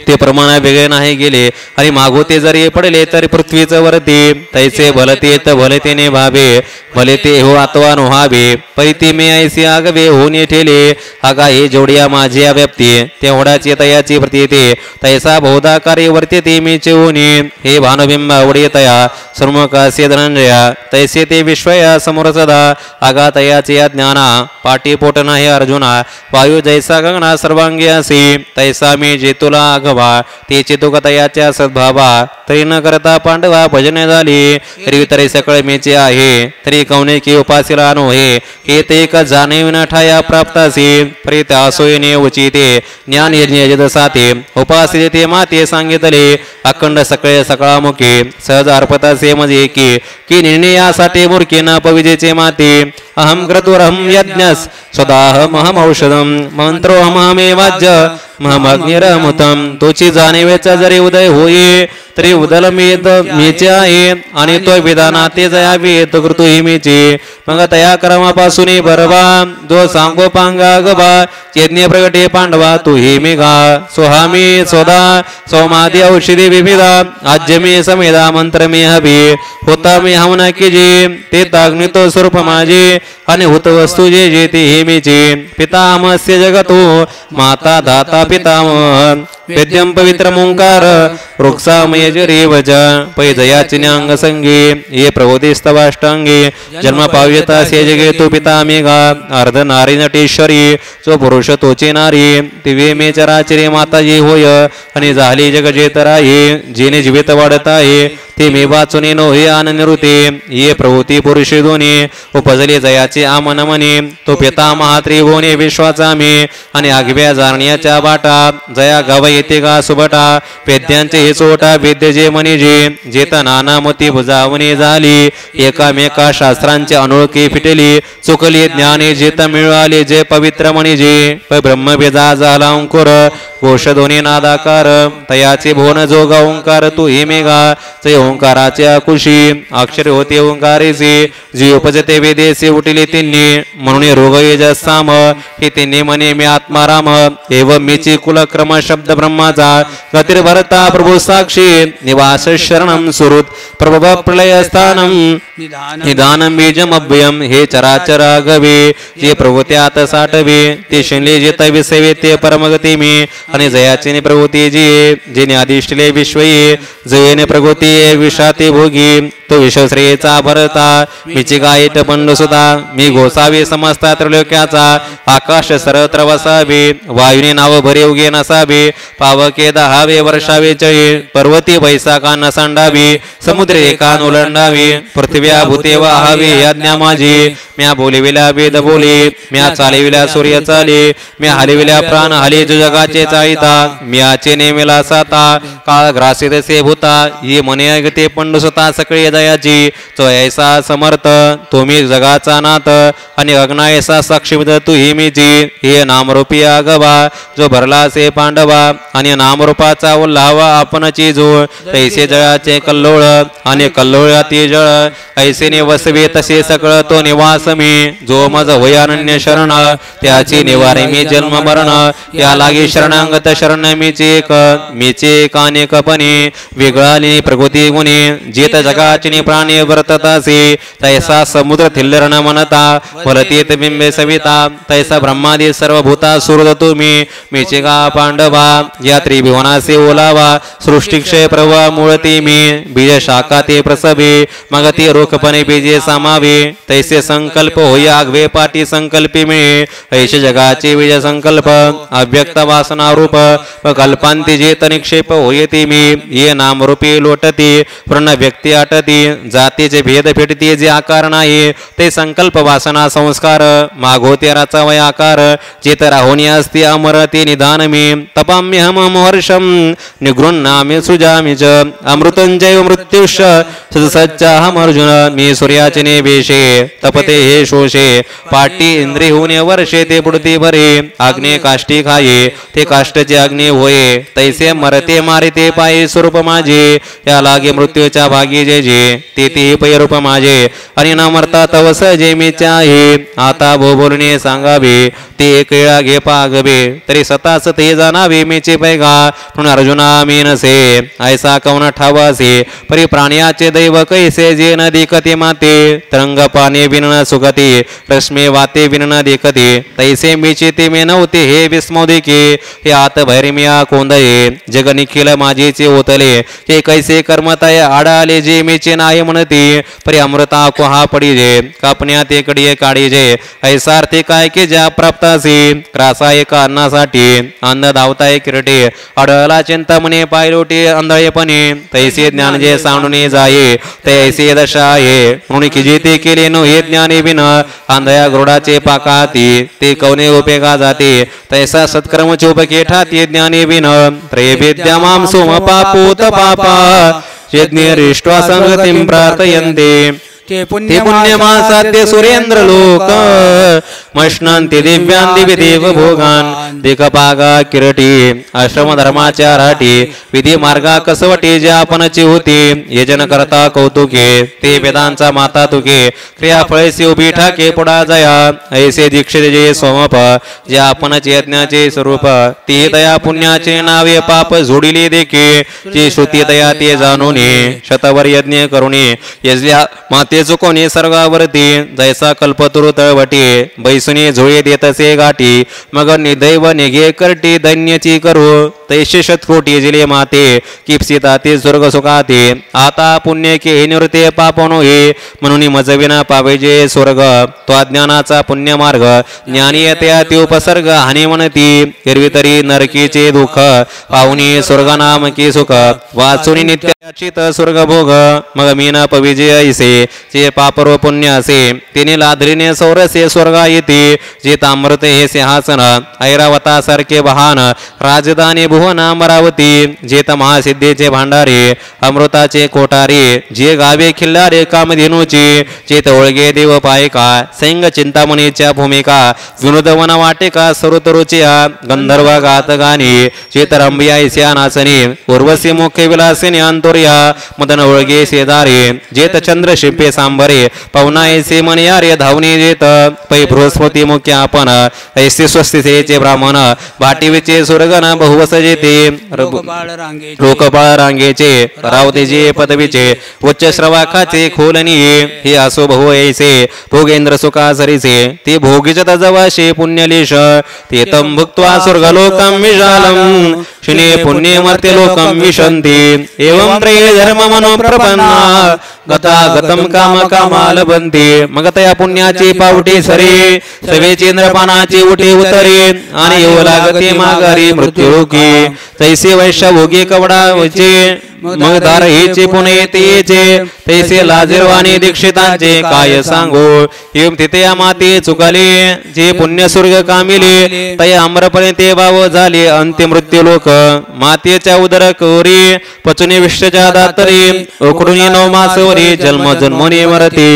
ते प्रमाण वेगळे नाही गेले आणि मागोते जरी पडले तरी पृथ्वीच वरती तैसे भलते तर भलतेने भावे भले ते हो अथवा नोहावे परिती मे ऐसे आगवे होणे ठेले आगा हे जोडिया माझी व्याप्ती तेवढाची तयाची प्रतीते तैसा बहुधा कार्य वर्तेते मीचे होणे हे भानुबिंब आवडे तया सर्मुखासे धनंजया तैसे ते विश्वया समोर सदा आगा तयाचे या ज्ञाना पाठीपोट नाही अर्जुना वायू जैसा गगना सर्वांगी असे तैसा मी जेतुला आगवा ते चितुकतयाच्या सद्भावा तरी न करता पांडवा भजन झाली तरी तरी सकळ मेचे आहे तरी कौने की उपासीला नोहे हे ते एक जाणीव न ठाया प्राप्त असे प्रीत असोयने उचिते ज्ञान यज्ञ साते उपासी ते माते सांगितले अखंड सकळे सकाळमुखी सहज अर्पतासे म्हणजे की निर्णयासाठी मूर्खे न पविजेचे माते अहम क्रतुरहम यज्ञस सदाहमहम औषधम मंत्रोहमेवाज्य महमग्निरमुतम तोची जाणीवेचा जरी उदय होई तरी उदल मीचे आहे आणि तो विधाना ते जयावे तो कृतू ही मीचे मग तया क्रमापासून बरवा जो सांगो पांगा गबा यज्ञ प्रगटे पांडवा तू ही मेघा सोहामी सोदा सोमादी औषधी विविधा आज्य मी समेदा मंत्र मी हवी होता मी हवना की जे ते ताग्नि तो स्वरूप माझे आणि हुत वस्तू जे जे ते हे मीचे पितामहस्य जगतो माता दाता पितामह वेद्यम पवित्र ओंकार वृक्षामय जरीवज पै जयाचिन्यांग संगी ये प्रबोधिस्तवाष्टांगी जन्म पाव्यता से जगे तो पिता मेघा अर्ध नारी नटेश्वरी जो पुरुष तोचे नारी दिवे मे चराचरे माता ये होय आणि झाली जग जेतराये जेने जीवित वाढत आहे ते मे वाचुने नो हे आननिरुते ये प्रभूती पुरुषे दोन्ही उपजले जयाचे आमन मने तो पिता महात्रिभुवने विश्वाचा मे आणि आगव्या जाणण्याच्या बाटा जया गाव येते का सुबटा वेद्यांचे हे चोटा वेद्य जे मनी जेत नाना मोती बुजावणी झाली एकामेका शास्त्रांचे अनोळखी फिटली चुकली ज्ञाने जेत मिळाले जे पवित्र मणी जे ब्रह्मवेदा झाला अंकुर घोष दोन्ही नादाकार तयाचे भुवन जोग ओंकार तू हे मेघा ते ओंकाराचे अकुशी अक्षर होते ओंकारेचे जी उपजते वेदेसे उठले त्यांनी म्हणून रोग यजसाम हे त्यांनी म्हणे मी आत्माराम एवं मीची कुलक्रम शब्द ब्रह्माचा गतिर्भरता प्रभू साक्षी निवास शरणम सुरुत प्रभव प्रलय स्थानम निदानम बीजम अभ्यम हे चराचरा गवे जे प्रभुत्यात साठवे ते शिनले जे तविसेवे ते परमगती मी आणि जयाचे प्रभुती जी जेने आदिष्टले विश्वये जयने प्रगती विषाते भोगी तो विश्वश्रेयचा भरता मीची गायीट पंडुसुता मी घोसावी समस्त त्रिलोक्याचा आकाश सर्वत्र वसावे वायुने नाव भरे उगे नसावे पावके दहावे वर्षावे चळे पर्वती वैसाखा न सांडावी समुद्र एका ओलांडावी पृथ्व्या भूते वाहावे आज्ञा माझी म्या बोलिविल्या वेद बोले म्या चालिविल्या सूर्य चाले म्या हलिविल्या प्राण हले जगाचे चाळीता म्याचे नेमिला साता काळ ग्रासित से भूता ये मने ऐकते पंडुसुता सकळे दयाची तो ऐसा समर्थ तुम्ही जगाचा नाथ आणि अग्नायसा साक्षीमित तू ही मीची हे नामरूपी आगवा जो भरला से पांडवा आणि नामरूपाचा उल्हावा आपणची जो तैसे जळाचे कल्लोळ आणि कल्लोळाती जळ ऐसे वसवे तसे सकळ तो निवास मी जो मज होय अनन्य शरण त्याची निवारे मी जन्म मरण या लागी शरणांगत शरण मीचे एक अनेकपणे वेगळाली प्रकृती गुणी जेत जगाची प्राणी वर्ततासे तैसा समुद्र थिल्लर न म्हणता वलतीत बिंबे सविता तैसा ब्रह्मादी सर्व भूता सुरद तुम्ही मीचे का पांडवा या त्रिभुवनासे ओलावा सृष्टिक्षय प्रवाह मूळती मी बीज शाखा ते प्रसवे मग ते रोखपणे बीजे सामावे तैसे संकल्प होय आगवे पाठी संकल्पी मिळे ऐसे जगाचे बीज संकल्प अव्यक्त वासना रूप कल्पांती जेत निक्षेप होयती मी ये नामरूपी लोटती पूर्ण व्यक्ती आटती जातीचे भेद फेटती जे आकार नाही ते संकल्प वासना संस्कार मागोते राचा वय आकार जेत राहुनी असती अमर ते निदान मी तपाम्यहम वर्षम निगृह्णामि सृजामि च अमृतंजय मृत्युष सच्चाहम अर्जुन मी सूर्याचे नेवेशे तपते हे शोषे पाटी इंद्रिय होणे वर्षे ते पुढती भरे आग्ने काष्टी खाये ते काष्टचे अग्नी होये तैसे मरते मारिते पायी स्वरूप माझे या लागे मृत्यूच्या भागी जे जे ते पैरूप माझे आणि न मरता तवस जे मी आहे आता बोलणे सांगावे ते केळा घे पागवे तरी सतास ते जाणावे मीचे पैगा म्हणून अर्जुना मी नसे ऐसा कवन ठावासे परी प्राण्याचे दैव कैसे जे न देखते माते तरंग पाने विन न सुगते रश्मे वाते विन न देखते तैसे मीचे ते मे नव्हते हे विस्मोदिके हे आत भैरमिया कोंदये जग निखिल माझेचे ओतले हे कैसे कर्मताय आडाले जे मीचे नाही म्हणते परी अमृता कोहा पडी जे कापण्यात एकडी काढी जे ऐसार्थे काय के ज्या प्राप्तासी रासायिक अन्नासाठी अन्न धावताय किरटे अडला चिंतामणे पायलोटे अंधळेपणे तैसे ज्ञान जे सांडून जाये तैसे दशा आहे म्हणून की जे ते केले नो हे ज्ञाने बिन आंधळ्या गरुडाचे पाकाती ते कवने उपयोगा जाते तैसा सत्कर्म चोपके ठाती ज्ञाने बिन त्रैवेद्या माम सोम पापोत पापा यज्ञरिष्ट्वा संगतिं प्रार्थयन्ते ते पुण्यमासाद्य सुरेंद्र लोक मष्णांती दिव्यां दिव्य देव भोगान दिकपागा किरटी आश्रम धर्माच्या राठी विधी मार्गा कसवटी जे आपणची होती यजन करता कौतुके ते वेदांचा माता तुके क्रिया फळेसी उभी ठाके पुढा जया ऐसे दीक्षित जे सोमप जे आपणच यज्ञाचे स्वरूप ती दया पुण्याचे नावे पाप जोडिले देखे जे श्रुती दया ते जाणून शतवर यज्ञ करुणे यजल्या माते चुकोनी सर्गावरती जैसा कल्पतरु तळवटी बैसुनी झोळे देतसे गाठी मग निदैव निघे करटी दैन्यची करू तैशे शतकोटी जिले माते किपसिता ते स्वर्ग सुखाते आता पुण्य के निवृत्ते पापनो हे म्हणून मजविना पावेजे स्वर्ग तो अज्ञानाचा पुण्य मार्ग ज्ञानी येत्या ते उपसर्ग हानी म्हणती हिरवी तरी नरकीचे दुःख पाहुणी स्वर्ग नामकी सुख वाचुनी नित्याचित स्वर्ग भोग मग मीना पविजे ऐसे जे पापरो पुण्य असे तिने लादरीने सौरसे स्वर्गा येते जे ताम्रत हे सिंहासन ऐरावता सारखे वाहन राजधानी भुवन अमरावती जेत महासिद्धीचे भांडारे अमृताचे कोठारे जे गावे खिल्लारे कामधेनूची जेत ओळगे देव पायका सैंग चिंतामणीच्या भूमिका विनोदवन वाटिका सरुतरुचिया गंधर्व गात गाणी जेत रंबिया ऐस्या नाचणी उर्वशी मुख्य विलासिनी अंतोर्या मदन ओळगे शेजारे जेत चंद्र शिंपे सांबरे पवना ऐसे मनियारे धावणी जेत पै बृहस्पती मुख्य आपण ऐसे स्वस्तिसेचे ब्राह्मण भाटीवीचे सुरगण बहुवस जेते लोकपाळ रांगेचे रावतेजे पदवीचे उच्च श्रवाखाचे खोलनी हे असो बहु ऐसे भोगेंद्र सुखा सरीचे ते भोगीच तजवाशे पुण्यलेश ते तम भुक्त्वा स्वर्गलोकं विशालम क्षिणे पुण्ये मर्त्य लोकं विशन्ति एवं त्रये धर्म मनो प्रपन्ना गता गतम काम कामा लभन्ते मग तया पुण्याची पावटे सरे सवेचे इंद्रपानाची उठे उतरे आणि येऊ लागते माघारी मृत्यूरोगी तैसे वैश्य भोगे कवडाचे मग दार हेचे पुणे येतेचे तैसे लाजीरवाणी दीक्षितांचे काय सांगो एवं तिथे या माते चुकाले जे पुण्य स्वर्ग कामिले तया अमरपणे ते भाव झाले अंत्य मृत्यू लोक मातेच्या उदर कोरी पचुने विष्ठच्या दातरी उकडून नव मासवरी जन्म जन्मोनी मरते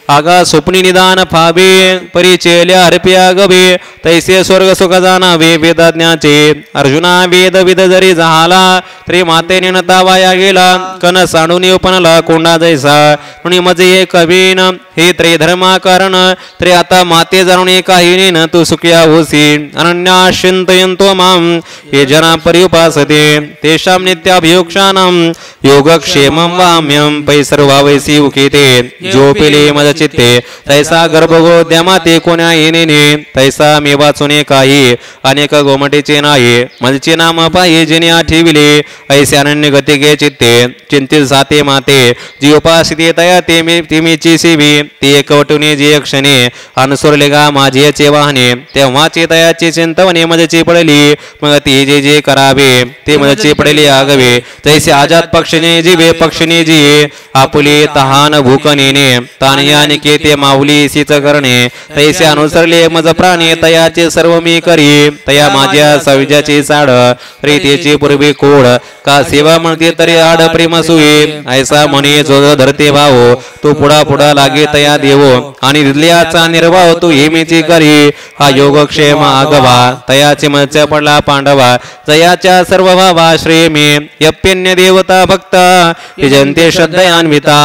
आगा स्वप्नी निदान फाबे परिचयल्या हरपिया गभे तैसे स्वर्ग सुख जाणावे वेदज्ञाचे अर्जुना वेद विद जरी झाला तरी माते निनता वाया गेला कन सांडून उपनला कोंडा जैसा म्हणून मजे हे कवीन हे त्रय धर्मा कारण तरी आता माते जाणून काही न तू सुखिया होसी अनन्या चिंतयन्तो माम हे जना पर्युपासते तेषां नित्याभियोक्षानं योगक्षेमं वाम्यं पै सर्वावैसी उकेते जो पेले मज चित्ते तैसा गर्भगोद्यमाते कोण्या येणे तैसा मी वाचुने काही अनेक गोमटीचे नाही मजचे नाम पाहि जिने आठविले ऐसे अनन्य गती गे चित्ते चिंतित साते माते जी उपासिते तया तेमीची सेवी ते एकवटुने जी क्षणे अनुसरले गा माझे वाहने तेव्हाचे तयाचे चिंतवणे मजचे पडली मग ती जे जे करावे ते मजचे पडले आगवे तैसे आजात पक्षिणे जीवे पक्षिणे जी आपुले तहान भूकनेने तानयाने केते माऊली सीच करणे तैसे अनुसरले मज प्राणी तयाचे सर्व मी करी तया माझ्या सविजाची साड रीतीची पूर्वी कोड का सेवा म्हणते तरी आड प्रेम सुई ऐसा म्हणे जो धरते भाव तू पुढा पुढा लागे तया देवो आणि दिल्याचा निर्वाह तू हेमीची करी हा योगक्षेम आगवा तयाचे मत्स्य पडला पांडवा तयाच्या सर्व भावा श्रेय मे यप्यन्य देवता भक्त यजन्ते श्रद्धयान्विता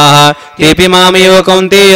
तेपि मामेव कौन्तेय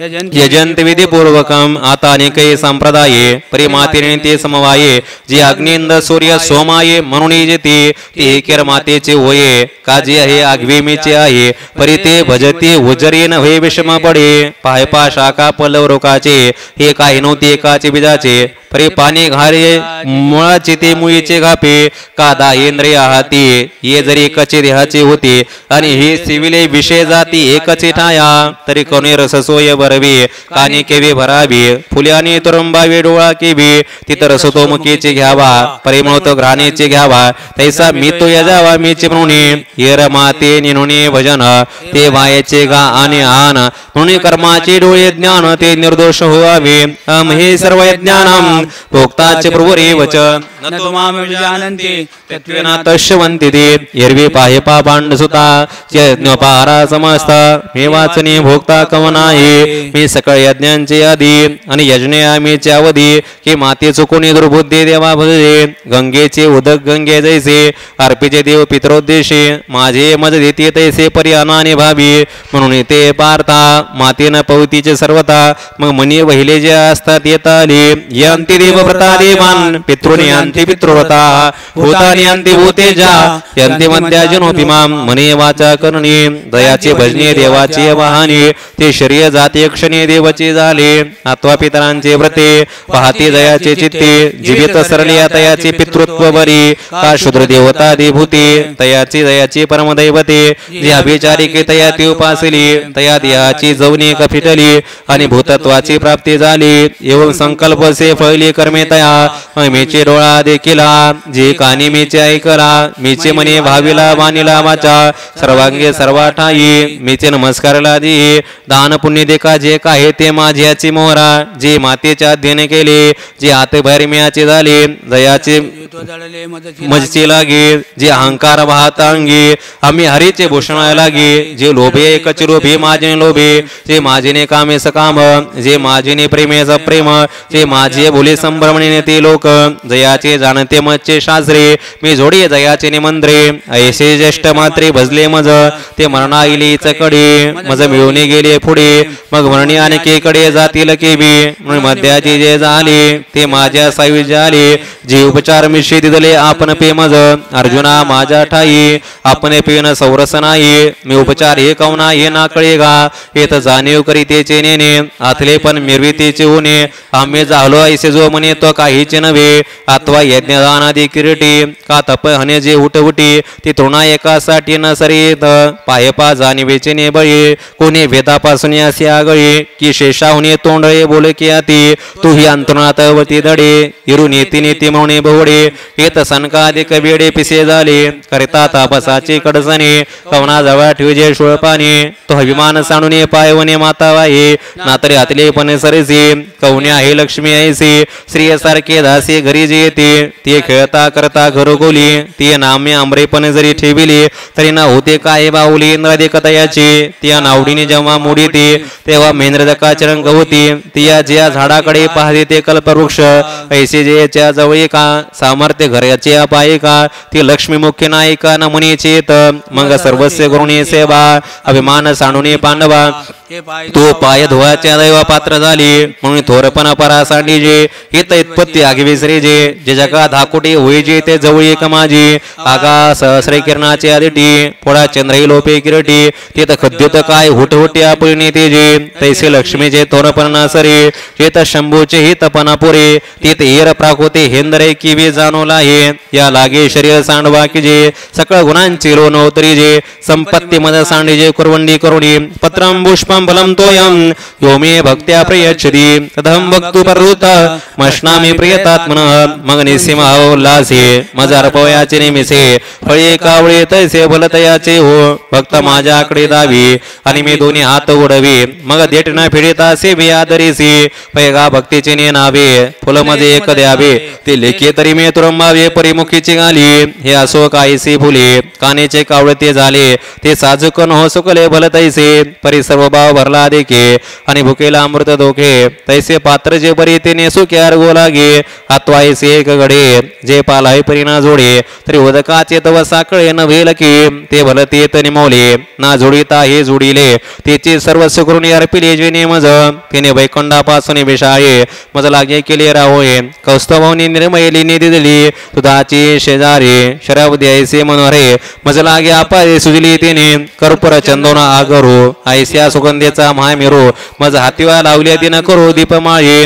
यजंत विधिपूर्वकम आता अनेकै संप्रदाये परिमातेने ते समवाये जे अग्निंद सूर्य सोमाये म्हणून जेते ते एकेर मातेचे होये का जे आहे आग्वेमीचे आहे परी ते भजते उजरेन होय विषम पडे पायपा शाखा पल्लव रोकाचे हे काही नव्हते एकाचे बीजाचे परी पाणी घारे मुळाचे ते मुळीचे घापे का दायेंद्रिय हाती ये जरी एकचे देहाचे होते आणि हे सिविले विषय जाती एकचे ठाया तरी कोणी रससोय भरवी काने केवी भरावी फुल्याने तुरुंबावे डोळा केवी तिथं रसतो मुकीचे घ्यावा परिमळत घराणेचे घ्यावा तैसा मी तो यजावा मीचे म्हणून येर माते निनुने भजन ते वायचे गा आणि आन म्हणून कर्माचे डोळे ज्ञान ते निर्दोष होवावे अम हे सर्व ज्ञानम भोक्ताचे प्रभुरे वचन न तुमाम विजानन्ति तत्वेना तश्यवन्ति ते एरवी पाहे पांडसुता यज्ञोपारा समस्त हे वाचने भोक्ता कवनाये मी सकळ यज्ञांचे आधी आणि यज्ञ आम्हीचे अवधी की माते चुकुनी दुर्बुद्धी देवा भजे गंगेचे उदक गंगे जैसे अर्पीचे देव पित्रोद्देशे माझे मज देते तैसे परी अनाने भावी म्हणून ते पार्था मातेनं पवतीचे सर्वता मग मनी वहिले जे असतात येताले यांती देव व्रता देवान पितृने यांती पितृव्रता भूतानी यांती भूतेजा यांती मध्याजनोपी माम मने वाचा करणे दयाचे भजने देवाचे वाहने ते शरीर जाते क्षणे देवाचे झाले आत्वा पितरांचे व्रते पाहते दयाचे चित्ते जीवित सरले तयाचे पितृत्व बरी का शूद्र देवता देभूते तयाची दयाची परमदैवते जे अभिचारी के तया ती उपासली तया देहाची जवनी कफिटली आणि भूतत्वाची प्राप्ती झाली एवं संकल्प से फळली कर्मे तया मीचे डोळा देखिला जे कानी मीचे ऐकला मीचे मने भाविला वानिला वाचा सर्वांगे सर्वाठाई मीचे नमस्कारला दे दान पुण्य देखा जे काय ते माझ्याची मोहरा जे मातेच्या अध्ययन केले जे हात भैरम्याचे झाले दयाचे मजचे लागे जे अहंकार वाहता अंगी आम्ही हरीचे भूषण लागे जे लोभे एकचे लोभे माझे लोभे जे माझेने कामे सकाम जे माझेने प्रेमे प्रेम जे माझे बोले संभ्रमणे ते लोक जयाचे जाणते मजचे शास्त्रे मी जोडी जयाचे निमंत्रे ऐसे ज्येष्ठ मात्रे भजले मज ते मरणा इली चकडे मज मिळून गेले पुढे मग मग वर्णी आणि केकडे जातील केवी म्हणून मध्याची जे झाले ते माझ्या सावी झाले जे उपचार मिशी दिले आपण पे मज अर्जुना माझ्या ठाई आपण पेन सौरस नाही मी उपचार हे कवना हे ना कळेगा येत जाणीव करीतेचे नेने आथले पण मिरवितेचे होणे आम्ही झालो ऐसे जो म्हणे तो काहीचे नव्हे अथवा यज्ञदानादी किरीटी का तप हने जे उठवटी ती तृणा एकासाठी न सरीत पायपा जाणीवेचे ने बळी कोणी वेदापासून असे आगळी की शेषाहुने तोंडळे बोले की आती तू ही अंतरुणात वती दडे इरू नीती नीती म्हणून बहुडे येत सनकाधिक वेडे पिसे झाले करिता तापसाची कडसणे कवना जवळ ठेवजे शोळपाने तो अभिमान सांडून पायवने माता वाये नातरे आतले पण सरसे कवने आहे लक्ष्मी ऐसे स्त्रिय सारखे दासे घरी जे येते ते खेळता करता घरोगोली ती नामे आंबरेपणे जरी ठेविली तरी ना होते काय बाहुली इंद्रादिकतयाची त्या नावडीने जेव्हा मोडीते तेव्हा मेंद्रदकाची रंग होती तिया ज्या झाडाकडे पाहते ते कल्पवृक्ष ऐसे जे त्या जवळ का सामर्थ्य घराचे पाय का ती लक्ष्मी मुख्य नायिका न मुनीचे मग सर्वस्व गुरुणी सेवा अभिमान सांडून पांडवा तो पाय धुवाच्या दैवा पात्र झाली म्हणून थोरपणा परा सांडी जे हित इत्पत्ती आगी विसरे जे जगा धाकोटी होई जे ते जवळ एक माझी आगा सहस्रे किरणाचे आदिटी पोळा चंद्रही लोपे किरटी तेत खद्युत काय हुटहुटी आपली ते जे तैसे लक्ष्मीचे थोरपणा सरे चेत शंभूचे हितपणा पुरे तेत एर प्राकृते हेंदरे किवी जाणवला हे या लागे शरीर सांडवा की जे सकळ गुणांची लोन उतरी जे संपत्ती मद सांडी जे कुरवंडी करुणी पत्रम पुष्पम फलम तोयम यो मे भक्त्या प्रयच्छति तदहं वक्तु पर्वत मश्नामी प्रियतात्मनः मग निसीमा उल्लासे मज अर्पवयाचे निमिसे फळे कावळे तैसे फलतयाचे हो भक्त माझ्याकडे दावी आणि मी दोन्ही हात उडवी मग देठ न फिडिता सेवे आदरीसी पैगा भक्तीचे ने नावे फुल मजे एक द्यावे ते लेखे तरी मी तुरंबावे परिमुखीची गाली हे असो काहीसे फुले कानेचे कावळे ते झाले ते साजूक न हो सुकले भलतैसे परी सर्व भाव भरला देखे आणि भुकेला अमृत धोके तैसे पात्र जे बरी ते नेसू क्यार गो लागे हातवायसे एक घडे जे पालाय परिणा जोडे तरी उदकाचे तव साकळे न भेल की ते भलते निमवले ना जोडिता हे जोडिले तेचे सर्वस्व करून अर्पिले जे नेमज तिने वैकुंठापासून विषाये मज लागे केले राहोये कौस्तभवनी निर्मयली निधी दिली तुदाची शेजारी शराब द्यायचे मनोरे मज लागे आपारे सुजली तिने कर्पूर चंदोना आगरू ऐस्या सुगंधेचा महामेरू मज हातीवा लावल्या दिन करू दीपमाळे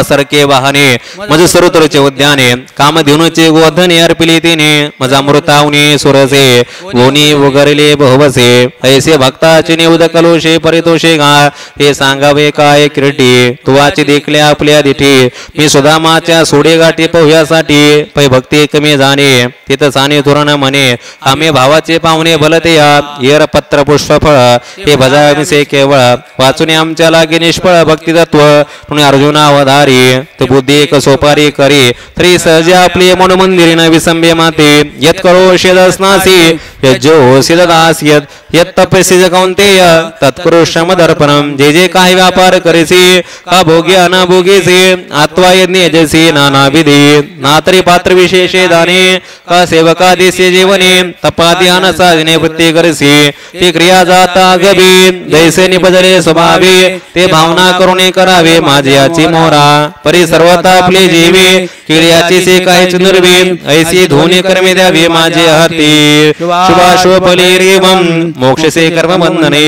सारखे वाहने मज सरोतरचे उद्याने कामधेनुचे गोधने अर्पिले तिने मज अमृतावनी सुरसे गोनी उगरले बहुवसे ऐसे भक्ताचे निउद कलोशे परितोषे गा हे सांगावे काय किरटी तुवाची देखले आपल्या दिठी मी सुदामाच्या सोडे गाठी पोह्यासाठी पै भक्ती कमी जाणे तिथं साने तुरण म्हणे आम्ही भावाचे पाहुणे भलते या येर पत्र पुष्पफळ हे भजाविसे केवळ वाचून आमच्या लागे निष्फळ भक्ती तत्व म्हणून अर्जुना अवधारी तो बुद्धी एक सोपारी करी तरी सहज आपले मन मंदिरी न विसंबे माते यत करो शेदस्नासी यज्जो सिददास यत तपसी कौंतेय तत्कुरु श्रम दर्पणम जे जे काही व्यापार करेसी का भोगे अनाभोगेसी आत्वा यज्ञ जसी नाना विधी नातरी पात्र विशेषे दाने का सेवका देसे जीवने तपादी अनसाजने वृत्ती करसी ते क्रिया जाता गभी जैसे निपजले स्वभावे ते भावना करुणे करावे माझे याची मोरा परी सर्वता आपले जीवे क्रियाची से काही चुनर्वी ऐसी धोनी कर्मे द्यावे माझे हाती शुभाशुभ फलेरेवम मोक्ष से कर्म बंधने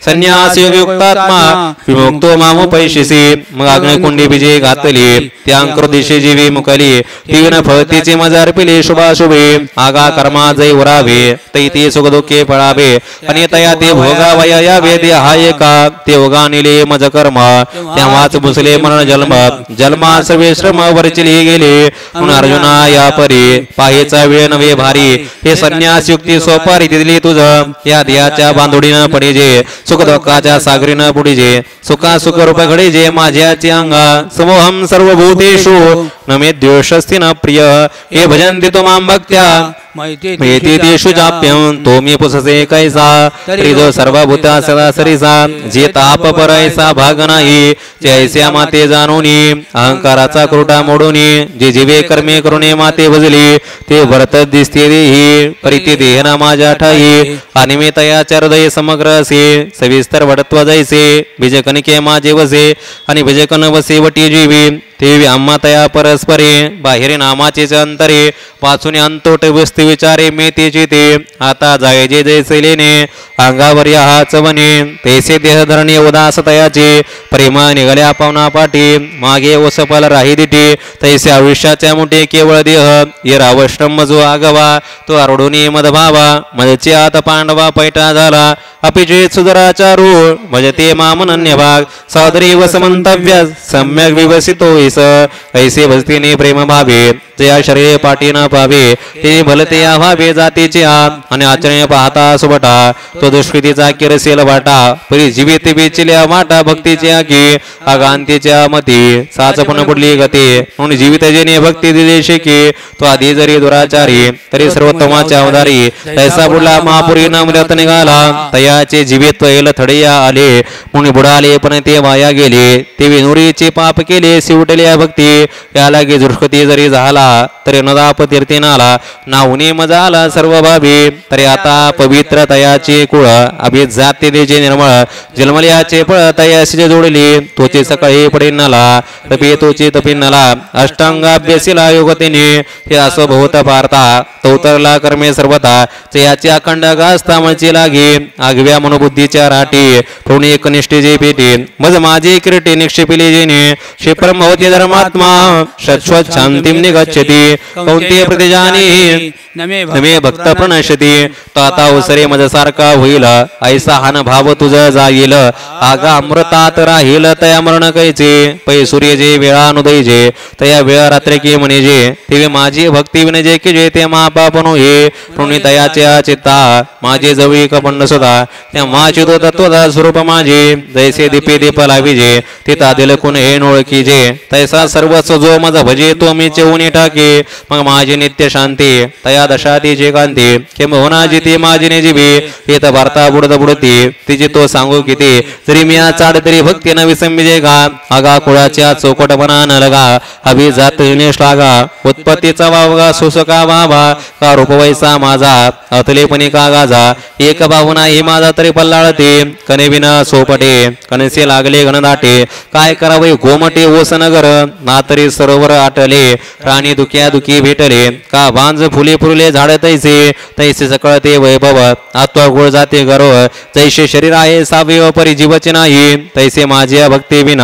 संन्यास युक्तात्मा विमुक्तो मामो पैशिसी मग अग्निकुंडी विजय घातली त्या अंकृदिशे जीवी मुकली तीन फळतीचे मजार पिले शुभाशुभे आगा कर्मा जय उरावे तैती सुख दुःखे फळावे आणि तया ते भोगावया या वेदे हाय का ते उगानिले मज कर्म तेव्हाच बुसले मरण जन्म जन्मा सर्वे श्रम वरचिले गेले म्हणून अर्जुना या परी पाहेचा वेळ नवे भारी हे संन्यास युक्ती सोपारी दिली तुझ या देहाच्या बांधुडीनं पडिजे सुख दुःखाच्या सागरीनं बुडीजे सुखा सुख रूप घडीजे माझ्याचे अंगा समोहम सर्वभूतेषु न मे द्वेषस्ति न प्रिय हे भजन्ति तो मां भक्त्या मेती तेषु जाप्यं तो मी पुससे कैसा तरी जो सर्वभूता सदा सरीसा जे ताप परैसा भाग नाही जे ऐस्या माते जाणूनी अहंकाराचा क्रोटा मोडूनी जे जीवे कर्मे करुणे माते भजली ते व्रत दिसते देही परिते देहना माझ्या ठाई अनिमितयाच्या हृदय समग्र असे सविस्तर वटत्व जैसे बीजकणिके माझे वसे आणि बीजकण वसे वटी जीवी ते आम्हा तया परस्परे बाहेर नामाचे अंतरे वाचून अंतोट वस्तू विचारे मेतेचे ते आता जाय जे जैसे लेणे अंगावर हाच वने तैसे देहधरणी उदास तयाचे प्रेमा निघाल्या पावना पाठी मागे ओसपल राही दिटी तैसे आयुष्याच्या मुठे केवळ देह ये रावश्रम जो आगवा तो आरडूनी मदभावा मदचे आत पांडवा पैठा झाला अपिजे सुधराचारू भजते मामनन्य भाग सादरी वसमंतव्य सम्यक विवसितो ऐसे भजतीने प्रेम भावे जया शरीर पाठी न पावे ते भलते भावे जातीचे आणि आचरण पाहता सुबटा तो दुष्कृतीचा किरसेल वाटा परी जीवित बेचिल्या वाटा भक्तीची आगी आगांतीच्या मती साचपण बुडली गती म्हणून जीवित जेने भक्ती दिली शिकी तो आधी जरी दुराचारी तरी सर्वोत्तमाच्या अवधारी तैसा बुडला महापुरी न मृत निघाला तयाचे जीवित येल थडया आले म्हणून बुडाले पण ते वाया गेले ते विनुरीचे पाप केले शिवटल्या भक्ती याला गे दुष्कृती जरी झाला तरी नदाप तीर्थीनाला नाहुने मजाला सर्व भावी तरी आता पवित्र तयाचे कुळ अभित जाते देचे निर्मळ जन्मल्याचे फळ तयाशी जोडली तोचे सकाळी पडिन्नाला तपी तोचे तपिन्नाला अष्टांगाभ्यासीला योगतेने हे असो बहुत पारता तौतरला कर्मे सर्वता याची अखंड गास्ता मळची लागे आगव्या मनोबुद्धीच्या राठी प्रवणी एकनिष्ठी जे पेटी मज माझे किरटे निक्षेपिले जेने क्षिप्रम होते धर्मात्मा शाश्वत शांतीम निगच्छति कौंते प्रतिजानी नमे भक्त प्रणशती तो आता उसरे मज सारखा होईल ऐसा हान भाव तुझ जाईल आगा अमृतात राहील तया मरण कैचे पै सूर्य जे वेळानुदय जे तया वेळ रात्री की म्हणे जे ते माझी भक्ती विन जे की जे ते महापाप नो हे पुण्य तयाचे चित्ता माझे जवळी कपंड सुधा त्या माझी तो तत्वदा स्वरूप माझे जैसे दीपे दीप लाविजे ते तादिल कुण हे नोळखी जे तैसा सर्वस्व जो माझा भजे तो मी चेवून टाके मग माझी नित्य शांती तया दशाती जे कांती किंब होना जिथे माझी ने जीवी येत वार्ता बुडत बुडती तिची तो सांगू किती जरी मी चाड तरी भक्ती न विसंबिजे गा आगा कुळाच्या चौकटपणा न लगा अभि जात लागा उत्पत्तीचा वावगा सुसका वावा का रूपवैसा माझा अतलेपणी का गाजा एक बाहुना ही माझा तरी पल्लाळते कनेविन सोपटे कणसे लागले घनदाटे काय करावे गोमटे ओस नगर ना तरी सरोवर आटले राणी दुख्या दुखी भेटले का भांज फुले फुले झाड तैसे तैसे सकळते वैभव आत्वा गोळ जाते गर्व जैसे शरीर आहे सावयव परी जीवचे नाही तैसे माझ्या भक्ती विन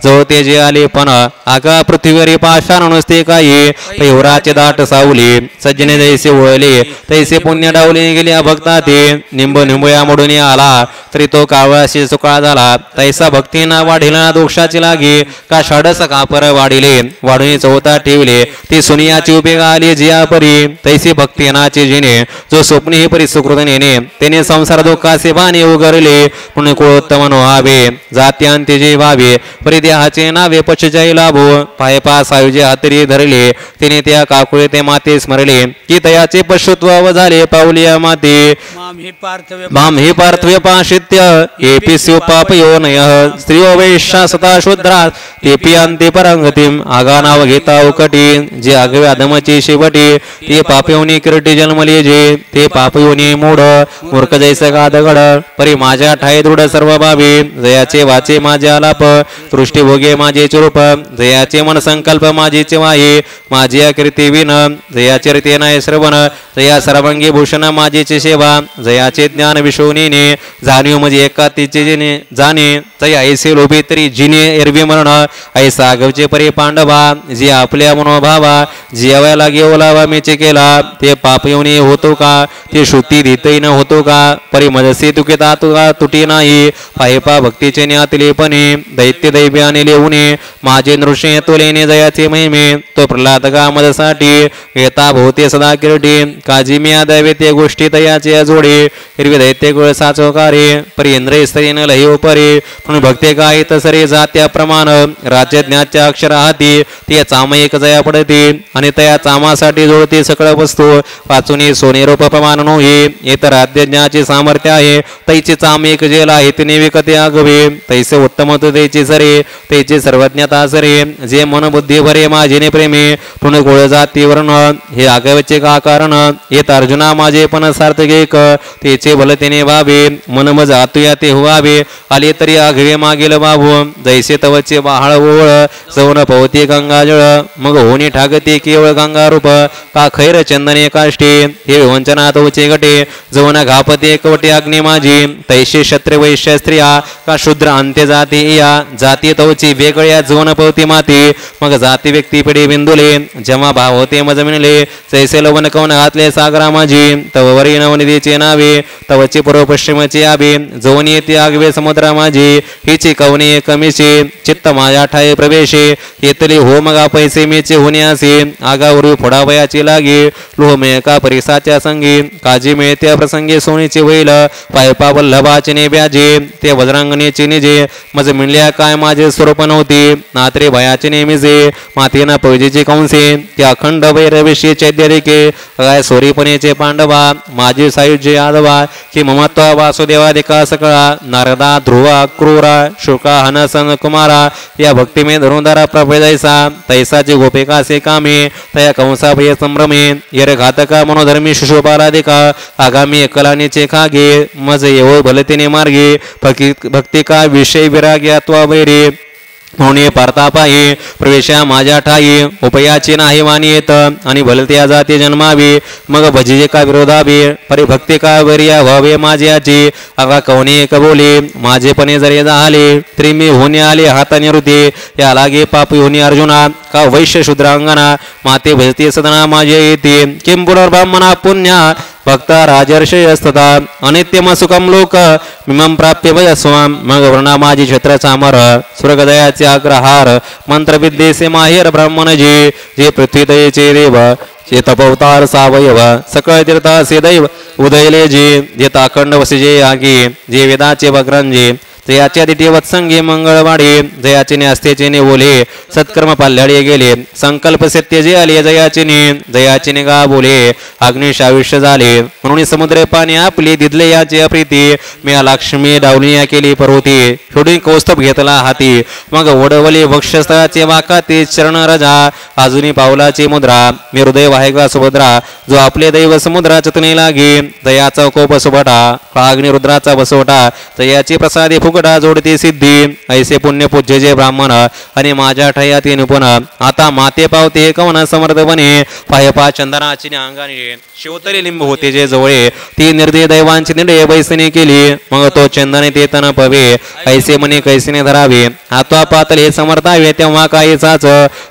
जवळते जे आले पण आगा पृथ्वीवरी पाषाण नुसते काही पैवराचे दाट सावली सज्जने जैसे वळले तैसे पुण्य डावले गेले भक्ता ते निंब निंबया मोडून आला तरी तो कावळाशी सुकाळ झाला तैसा भक्तीना वाढिला दोषाची लागे का षडस कापर वाढिले वाढून चौथा ठेवले ती सुनियाची उपयोग आली जिया परी तैसी भक्तीनाची जिने जो स्वप्नी ही परी सुकृत नेने त्याने संसार दुःखाचे बाणे उगरले म्हणून कुळोत्तम व्हावे जात्यांते जे व्हावे परी देहाचे नावे पचजय लाभो पाय पास आयुजे हातरी धरले तिने त्या काकुळे ते माते स्मरले की तयाचे पशुत्व झाले पावलिया माते माम हे पार्थव्य पाशित्य एपी शिवपापयो नय स्त्रियो वैश्या सता शूद्रा तेपी अंते परंगतीम आगा नाव घेता उकटी जे आगवे अधमची शेवटी ते पापयोनी किरटी जन्मले जे ते पापयोनी मूढ मूर्ख जैसे गादगड परी माझ्या ठाई दृढ सर्व भावी जयाचे वाचे माझे आलाप दृष्टी भोगे माझे चुरूप जयाचे मन संकल्प माझे वाहे माझी कीर्ती विन जयाचे रीते नाही श्रवण जया सर्वांगी भूषण माझीचे सेवा जयाचे ज्ञान विशोनीने जाणीव म्हणजे एकातीचे जिने जाणे जया ऐसे लोभी तरी जिने एरवी मरण ऐसा गवचे परी पांडवा जे आपल्या मनोभावा जेवायला गेवलावा मेचे केला ते पापयोनी होतो का ते श्रुती धीतही न होतो का परी मजसे तुकेता तुका तुटी नाही पाहिपा भक्तीचे न्यातलेपणे दैत्य दैव्याने लिहूने माझे नृषे तोलेने जयाचे महिमे तो प्रल्हाद का मदसाठी येता भोवते सदा किरटी काजी मी दैवे ते गोष्टी तयाचे जोडे हिरवी दैत्य गुळ साचोकारे परी इंद्रिय स्तरीन लही उपरी म्हणून भक्ते काय तसरी जात्या प्रमाण राज्यज्ञाच्या अक्षर हाती ती चामयिक जया पडती आणि त्या चामासाठी जोडती सकळ वस्तू वाचुनी सोनेरूप प्रमाण नोही येत राज्यज्ञाची सामर्थ्य आहे तैची चामयिक जेला आहे तिने विकते आगवे तैसे उत्तम त्याची सरे त्याची सर्वज्ञता सरे जे मन बुद्धी भरे माझे प्रेमी पुणे गोळ जाती वर्ण हे आगवेचे का कारण येत अर्जुना माझे पण सार्थक एक तेचे भल तेने व्हावे मन मज आतुया ते व्हावे आले तरी आगवे मागेल बाबू जैसे तवचे बाहाळ ओळ सवन पवती गंगाजळ मग होणी ठाकते केवळ गंगा रूप का खैर चंदने काष्टी हे वंचना तवचे गटे जवन घापते एकवटे अग्नी माझी तैसे क्षत्रिय वैश्य स्त्रिया का शूद्र अंत्य जाती या जाती तवची वेगळ्या जवन पवती माती मग जाती व्यक्ती पिढी बिंदुले जेव्हा भाव होते मज मिळले जैसे लवण कवन घातले सागरा माझी तववरी नवनिधीचे नावे तवची पूर्व पश्चिमची आबी जवनी येते आगवे समुद्रा माझी हिची कवनी कमीची चित्त माझ्या ठाये प्रवेशे येतली हो मगा पैसे मीचे होणे असे आगावरू फोडावयाची लागे लोह मेका परिसाच्या संगी काजी मिळत्या प्रसंगी सोनीचे होईल पायपा वल्लभाचे नेब्याजे ते वज्रांगणीचे निजे मज मिळल्या काय माझे स्वरूप नव्हती नात्रे भयाचे नेहमीचे मातीना पैजेचे कंसे ते अखंड वैरविषयी चैद्यरिके काय सोरीपणेचे पांडवा माझे सायुज्य यादवा की ममत्वा वासुदेवादिका सकळा नारदा ध्रुवा क्रूरा शुका हनसन कुमारा या भक्तिमे धरुंधारा प्रभेदैसा तैसाचे गोपिकासे कामे तया कंसा भय संभ्रमे येर घातका मनोधर्मी शिशुपालादिका आगामी एकलानीचे खागे मज येवो भलतेने मार्गे भक्ती का विषय विराग्यात्वा वैरे म्हणून परतापाही प्रवेशा माझ्या ठाई उपयाची नाही वाणी येत आणि भलत्या जाती जन्मावी मग भजीजे का विरोधावी परिभक्ती का वर्या व्हावे माझ्याची अगा कवनी कबोली माझेपणे जरी झाले तरी मी होणे आले हाताने हृदय या लागे पापी होणे अर्जुना का वैश्य शूद्रांगना माते भजती सदना माझे येते किं पुनर्ब्रह्मणा पुण्या भक्ता राजर्षय असतता अनित्यम सुखम लोक मिमम प्राप्य भजस्वाम मग वर्णा माझी छत्र चामर स्वर्गदयाचे अग्रहार मंत्रविद्येचे माहेर ब्राह्मण जे पृथ्वीदयेचे देव जे तपवतार सावयव सकळ तीर्थाचे दैव उदयले जे ताखंड वसिजे आगी जे वेदाचे वग्रंजे जयाच्या दिटी वत्संगी मंगळवाडी जयाचिने अस्तेचिने ओले सत्कर्म पाल्याडे गेले संकल्प सत्य जे आले जयाचिने गा बोले अग्निश आयुष्य झाले म्हणून समुद्र पाणी आपली दिदले याची अप्रीती मी लक्ष्मी डावलिया केली पर्वती शेवटी कौस्तभ घेतला हाती मग ओढवली वक्षस्थळाचे वाका ते चरण रजा अजूनी पावलाची मुद्रा मी हृदय वाहेगा सुभद्रा जो आपले दैव समुद्रा चतने लागे दयाचा कोप सुभटा अग्नि रुद्राचा बसवटा जयाची प्रसादी फुकटा जोडती सिद्धी ऐसे पुण्य पूज्य जे ब्राह्मण आणि माझ्या ठयाती निपुण आता माते पावते कवन समर्थपणे पायपा चंदनाची अंगाने शिवतरी लिंब होते जे जवळे ती निर्दय दैवांची निर्दय बैसने केली मग तो चंदने ते तन पवे ऐसे मने कैसेने धरावे हातवा पातल हे समर्थावे तेव्हा काहीचाच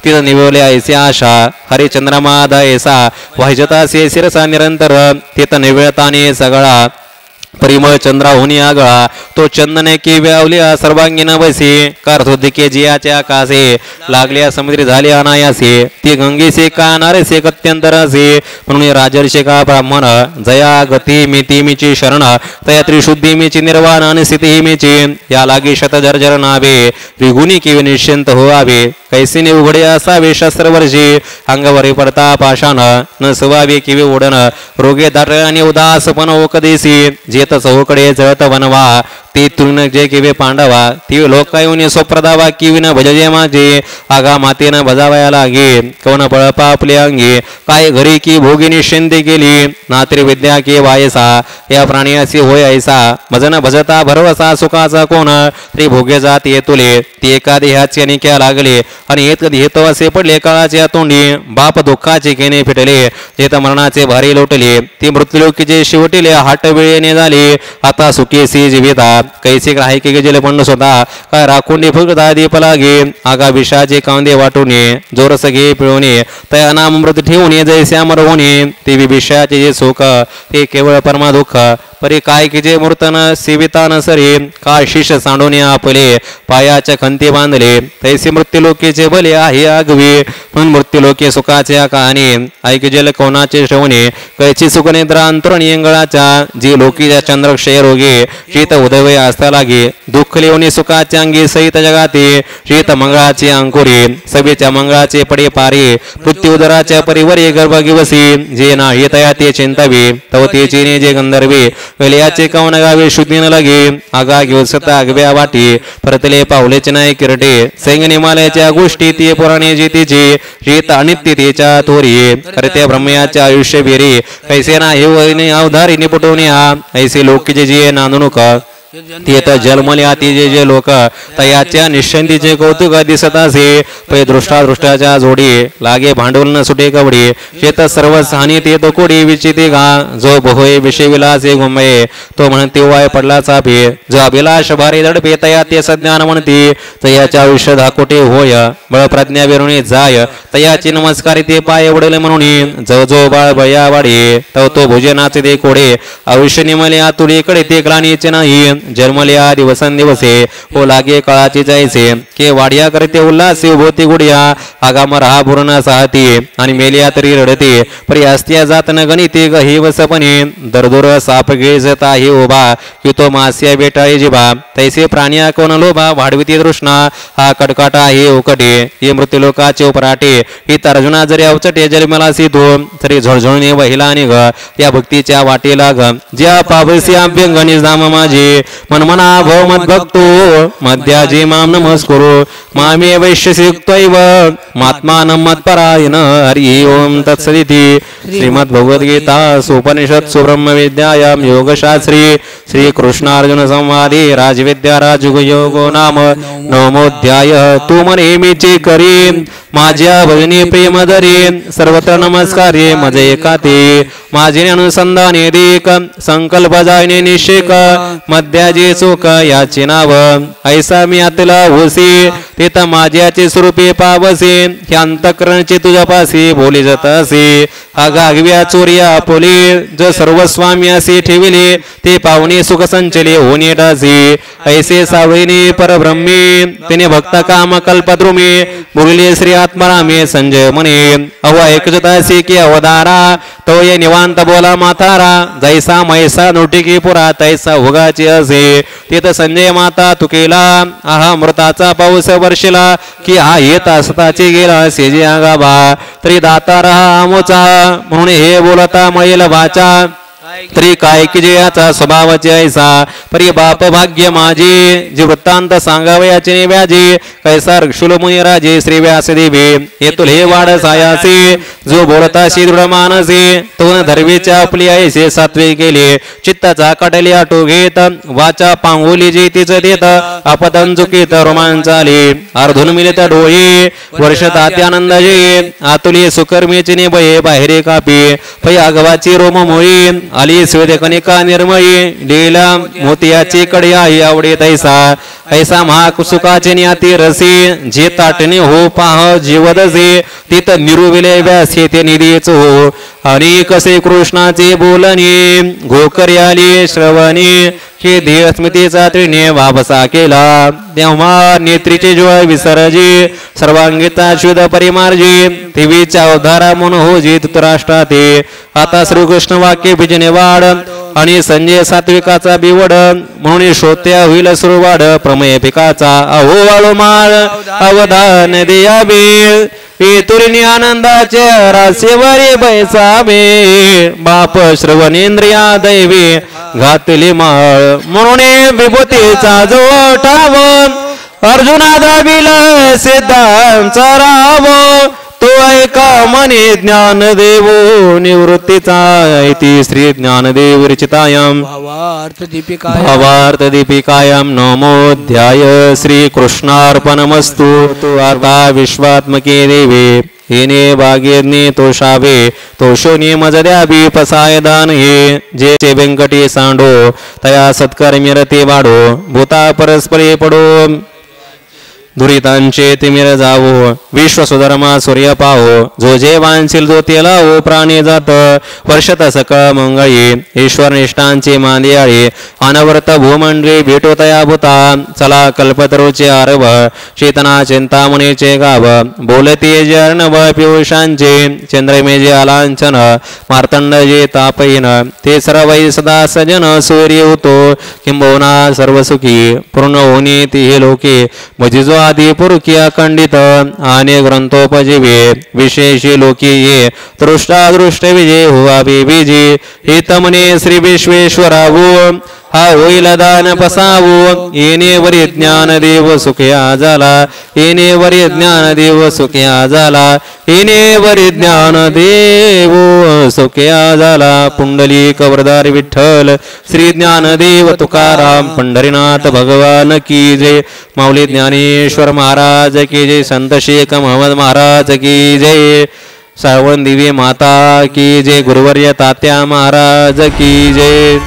तिथं निवले ऐसे आशा हरिचंद्रमाद ऐसा वाहिजता से शिरसा निरंतर तिथं निवळताने सगळा परिमळ चंद्रा होनी आगळा तो चंदने की व्यावल्या सर्वांगीन बसे कारधोदिके जियाच्या आकाशे लागल्या समुद्री झाले अनायासे ती गंगेसे का नारेसे कत्यंतरासे म्हणून राजर्षे का ब्राह्मण जया गती मिती मीची शरण तया त्रिशुद्धी मीची निर्वाण आणि स्थिती मीची या लागी शतजर्जर नावे त्रिगुणी किंवा निश्चिंत व्हावे कैसीने उघडे असावे शस्त्रवर्षी अंगवरी पडता पाषाण न सवावे किवे ओढण रोगे दाट आणि उदासपण ओकदेसी जेत चौकडे जळत वनवा ती तुर्ण जे किवे पांडवा ती लोक येऊन स्वप्रदावा किविन भजजे माझे आगा मातेनं भजावया लागे कवन बळपा आपले अंगी काय घरी की भोगिनी शिंदे केली नात्री विद्या की वायसा या प्राणियासी होय ऐसा भजन भजता भरवसा सुखाचा कोण तरी भोगे जात येतुले ती एका देहाची अनिक्या लागले आणि येत कधी येतो असे पडले काळाच्या तोंडी बाप दुःखाचे केने फिटले जेत मरणाचे भारी लोटले ती मृत्यूलोकीचे शिवटिले हाट वेळेने झाले आता सुखी जीविता कैसे ग्राही के गेले पण स्वतः काय राखुंडी फुगता दीप लागे आगा विषाचे कांदे वाटूने जोरस घे पिळवणे तया नाम मृत ठेवणे जैसे अमर होणे ते विषयाचे जे सुख ते केवळ परमा दुःख परी काय की जे मूर्तन सेवितान सरे का शिष सांडून आपले पायाच्या खंती बांधले तैसे मृत्यूलोकीचे भले आहे आगवे म्हणून मृत्यूलोके सुखाच्या कहाणी ऐकजेल कोणाचे श्रवणे कैची सुखनिद्रा अंतरुणी इंगळाच्या जी लोकीच्या चंद्रक्षय रोगे शीत उदय असता लागे दुःख लिवणी सुखाच्या अंगी सहित जगाते शीत मंगळाचे अंकुरी सभेच्या मंगळाचे पडे पारे मृत्यू उदराच्या परिवरी गर्भ गिवसी जे नाही तया ते चिंतावे तव ते चिने जे गंधर्वे कलियाचे कवन गावे शुद्धी न लगे आगा घेऊसता आगव्या वाटी परतले पावलेचे नाही किरटे सैंग निमालयाच्या गोष्टी ती पुराणे जितीची शीत अनित्य तिच्या थोरी करते ब्रह्मयाचे आयुष्य बेरी कैसे नाही अवधारी निपटवणे हा ऐसे लोक जे नांदणूक ते तर जलमले आती जे लोक तयाच्या निश्चंतीचे कौतुक दिसत असे पै दृष्टाच्या जोडी लागे भांडवल न सुटे कवडी शेत सर्व हानी ते तो कोडी विचिते घा जो बहोय विषय विलासे घुमये तो म्हणते वाय पडला चापे जो अभिलाष भारी दडपे तया ते सज्ञान म्हणते तयाच्या आयुष्य धाकोटे होय बळ प्रज्ञा विरुणी जाय तयाची नमस्कारी ते पाय उडले म्हणून जो जो बाळ बया वाढे तो भोजनाचे ते कोडे आयुष्य निमले आतुडीकडे ते ग्लानीचे नाही जन्मल्या दिवसेंदिवसे हो लागे काळाची जायचे के वाडिया करते उल्हासी भोवती गुडिया आगाम रहा पूर्ण साहती आणि मेलिया तरी रडते परी अस्त्या जात न गणिते गही वसपणे दरदुर साप गिळजता ही उभा की तो मास्या बेटाळी जिभा तैसे प्राण्या कोण लोभा वाढविती तृष्णा हा कडकाटा हे उकटे हे मृत्यूलोकाचे उपराटे ही अर्जुना जरी अवचटे जन्मला सीतो तरी झळझळणे वहिला निघ या भक्तीच्या वाटेला ग ज्या पावसी अभ्यंग निजाम माझे मनमना भव मद्भक्तो मध्याजी माम नमस्कुरु मामे वैश्यसिक्त्वैव मात्मानं मत्परायण हरि ओम तत्सदिति श्रीमद्भगवद्गीता सुपनिषत्सु ब्रह्मविद्यायां योगशास्त्री श्रीकृष्णार्जुन संवादे राजविद्या राजयोगो नाम नवमोऽध्याय तू मनेमीची करी माझ्या भजनी प्रेम धरी सर्वत्र नमस्कारे मजे एकाते माझे अनुसंधाने देक संकल्प जायने निषेक मध्याचे सुख याचे नाव ऐसा मी आतला होसी तेथ माझ्याचे स्वरूपे पावसे हे अंतकरणचे तुझ्यापासी बोली जात असे आगागव्या चोरिया पोले जो सर्वस्वामी असे ठेविले ते पावणे सुख संचले होणे डासे ऐसे सावळीने परब्रह्मे तिने भक्त काम कल्पद्रुमे बोलले श्री आत्मारामे संजय म्हणे अव ऐकजतासी की अवधारा तो ये निवांत बोला मातारा जैसा मैसा नोटिकी पुरा तैसा उगाची असे तिथं संजय माता तुकेला आहा मृताचा पाऊस वर्षिला की हा येत असताचे गेला सेजे आगाबा तरी दाता रहा आमोचा म्हणून हे बोलता मैल वाचा तरी काय की जे याचा स्वभावाचे ऐसा परी बाप भाग्य माझे जे वृत्तांत सांगावयाचे व्याजे कैसा ऋषुल मुनी राजे श्री व्यासदेवी हे तुले वाढ सायासे जो बोलताशी दृढ मानसे तो धर्वीच्या आपली ऐसे सात्वे केले चित्ताचा काटले आटो घेत वाचा पांगोली जे तिच देत आपदन चुकीत रोमांचाले अर्धुन मिलित डोळे वर्ष तात्यानंद जे आतुली सुकर्मीचे निभये बाहेरे कापी पै आगवाची रोममोळी आली स्वेद कनिका निर्मयी लीला मोतियाची कडी आई आवडे तैसा ऐसा महाकुसुकाचे न्याती रसे जे ताटणे हो पाह जीवदसे तित निरुविले व्यासे ते निधीच हो आणि कसे कृष्णाचे बोलणे गोकरी आली श्रवणी हे ध्येय स्मृतीचा त्रिने वापसा केला तेव्हा नेत्रीचे जोय विसर्जी सर्वांगीता शुद्ध परिमार्जी देवीच्या अवधारा म्हणून हो जी धृतराष्ट्राते आता श्रीकृष्ण वाक्य बिजने वाढ आणि संजय सात्विकाचा बिवड म्हणून श्रोत्या होईल सुरवाड प्रमेय पिकाचा अहो वाळू माळ अवधान द्यावे पितुर्नी आनंदाचे रासेवरी बैसावे बाप श्रवणेंद्रिया दैवी घातली माळ म्हणून विभूतीचा जोठाव अर्जुना दाबिला सिद्धांचा राव तो ऐका मने ज्ञान देवो निवृत्तीचा इति श्री ज्ञानदेव रचितायाम भावार्थ दीपिकायाम नमोऽध्याय श्री कृष्णार्पणमस्तु तु आता विश्वात्मके देवे हेने भाग्यज्ञे तोषावे तोषोनी मजद्याबी पसाय दान हे जे व्यंकटी सांडो तया सत्कर्मी रते वाडो भूता परस्परे पडो दुरितांचे तिमिर जावो विश्वसुधर्मा सूर्य पाहो जो जे वांछील जो तेला ओ प्राणी जात वर्षत सकळ मंगळी ईश्वर निष्ठांची मांदियाळी अनवर्त भूमंडळी भेटोतया भूता चला कल्पतरूचे आरभ चेतना चिंतामणीचे गाव बोलती जे अर्णव पियुषांचे चंद्रमेजे आलांचन मार्तंड जे तापयीन ते सर्वै सदा सजन सूर्य होतो किंबहुना सर्व सुखी पूर्ण होनी ती लोके भजिजो आदि पुरुकी अखंडित आणि ग्रंथोपजीवे विशेषी लोकी ये दृष्टादृष्ट विजय हुआ बीजी हितमने श्री विश्वेश्वरावो हा होईल दान पसावो येणे वरी ज्ञान देव सुखया झाला येणे वरी ज्ञान देव सुखया झाला येणे वरी ज्ञान देव सुखया झाला पुंडलिक वरदार विठ्ठल श्री ज्ञानदेव तुकाराम पंढरीनाथ भगवान की जय माऊली ज्ञानेश्वर महाराज की जय संत शेख महमद महाराज की जय सावण दिवे माता की जय गुरुवर्य तात्या महाराज की जय।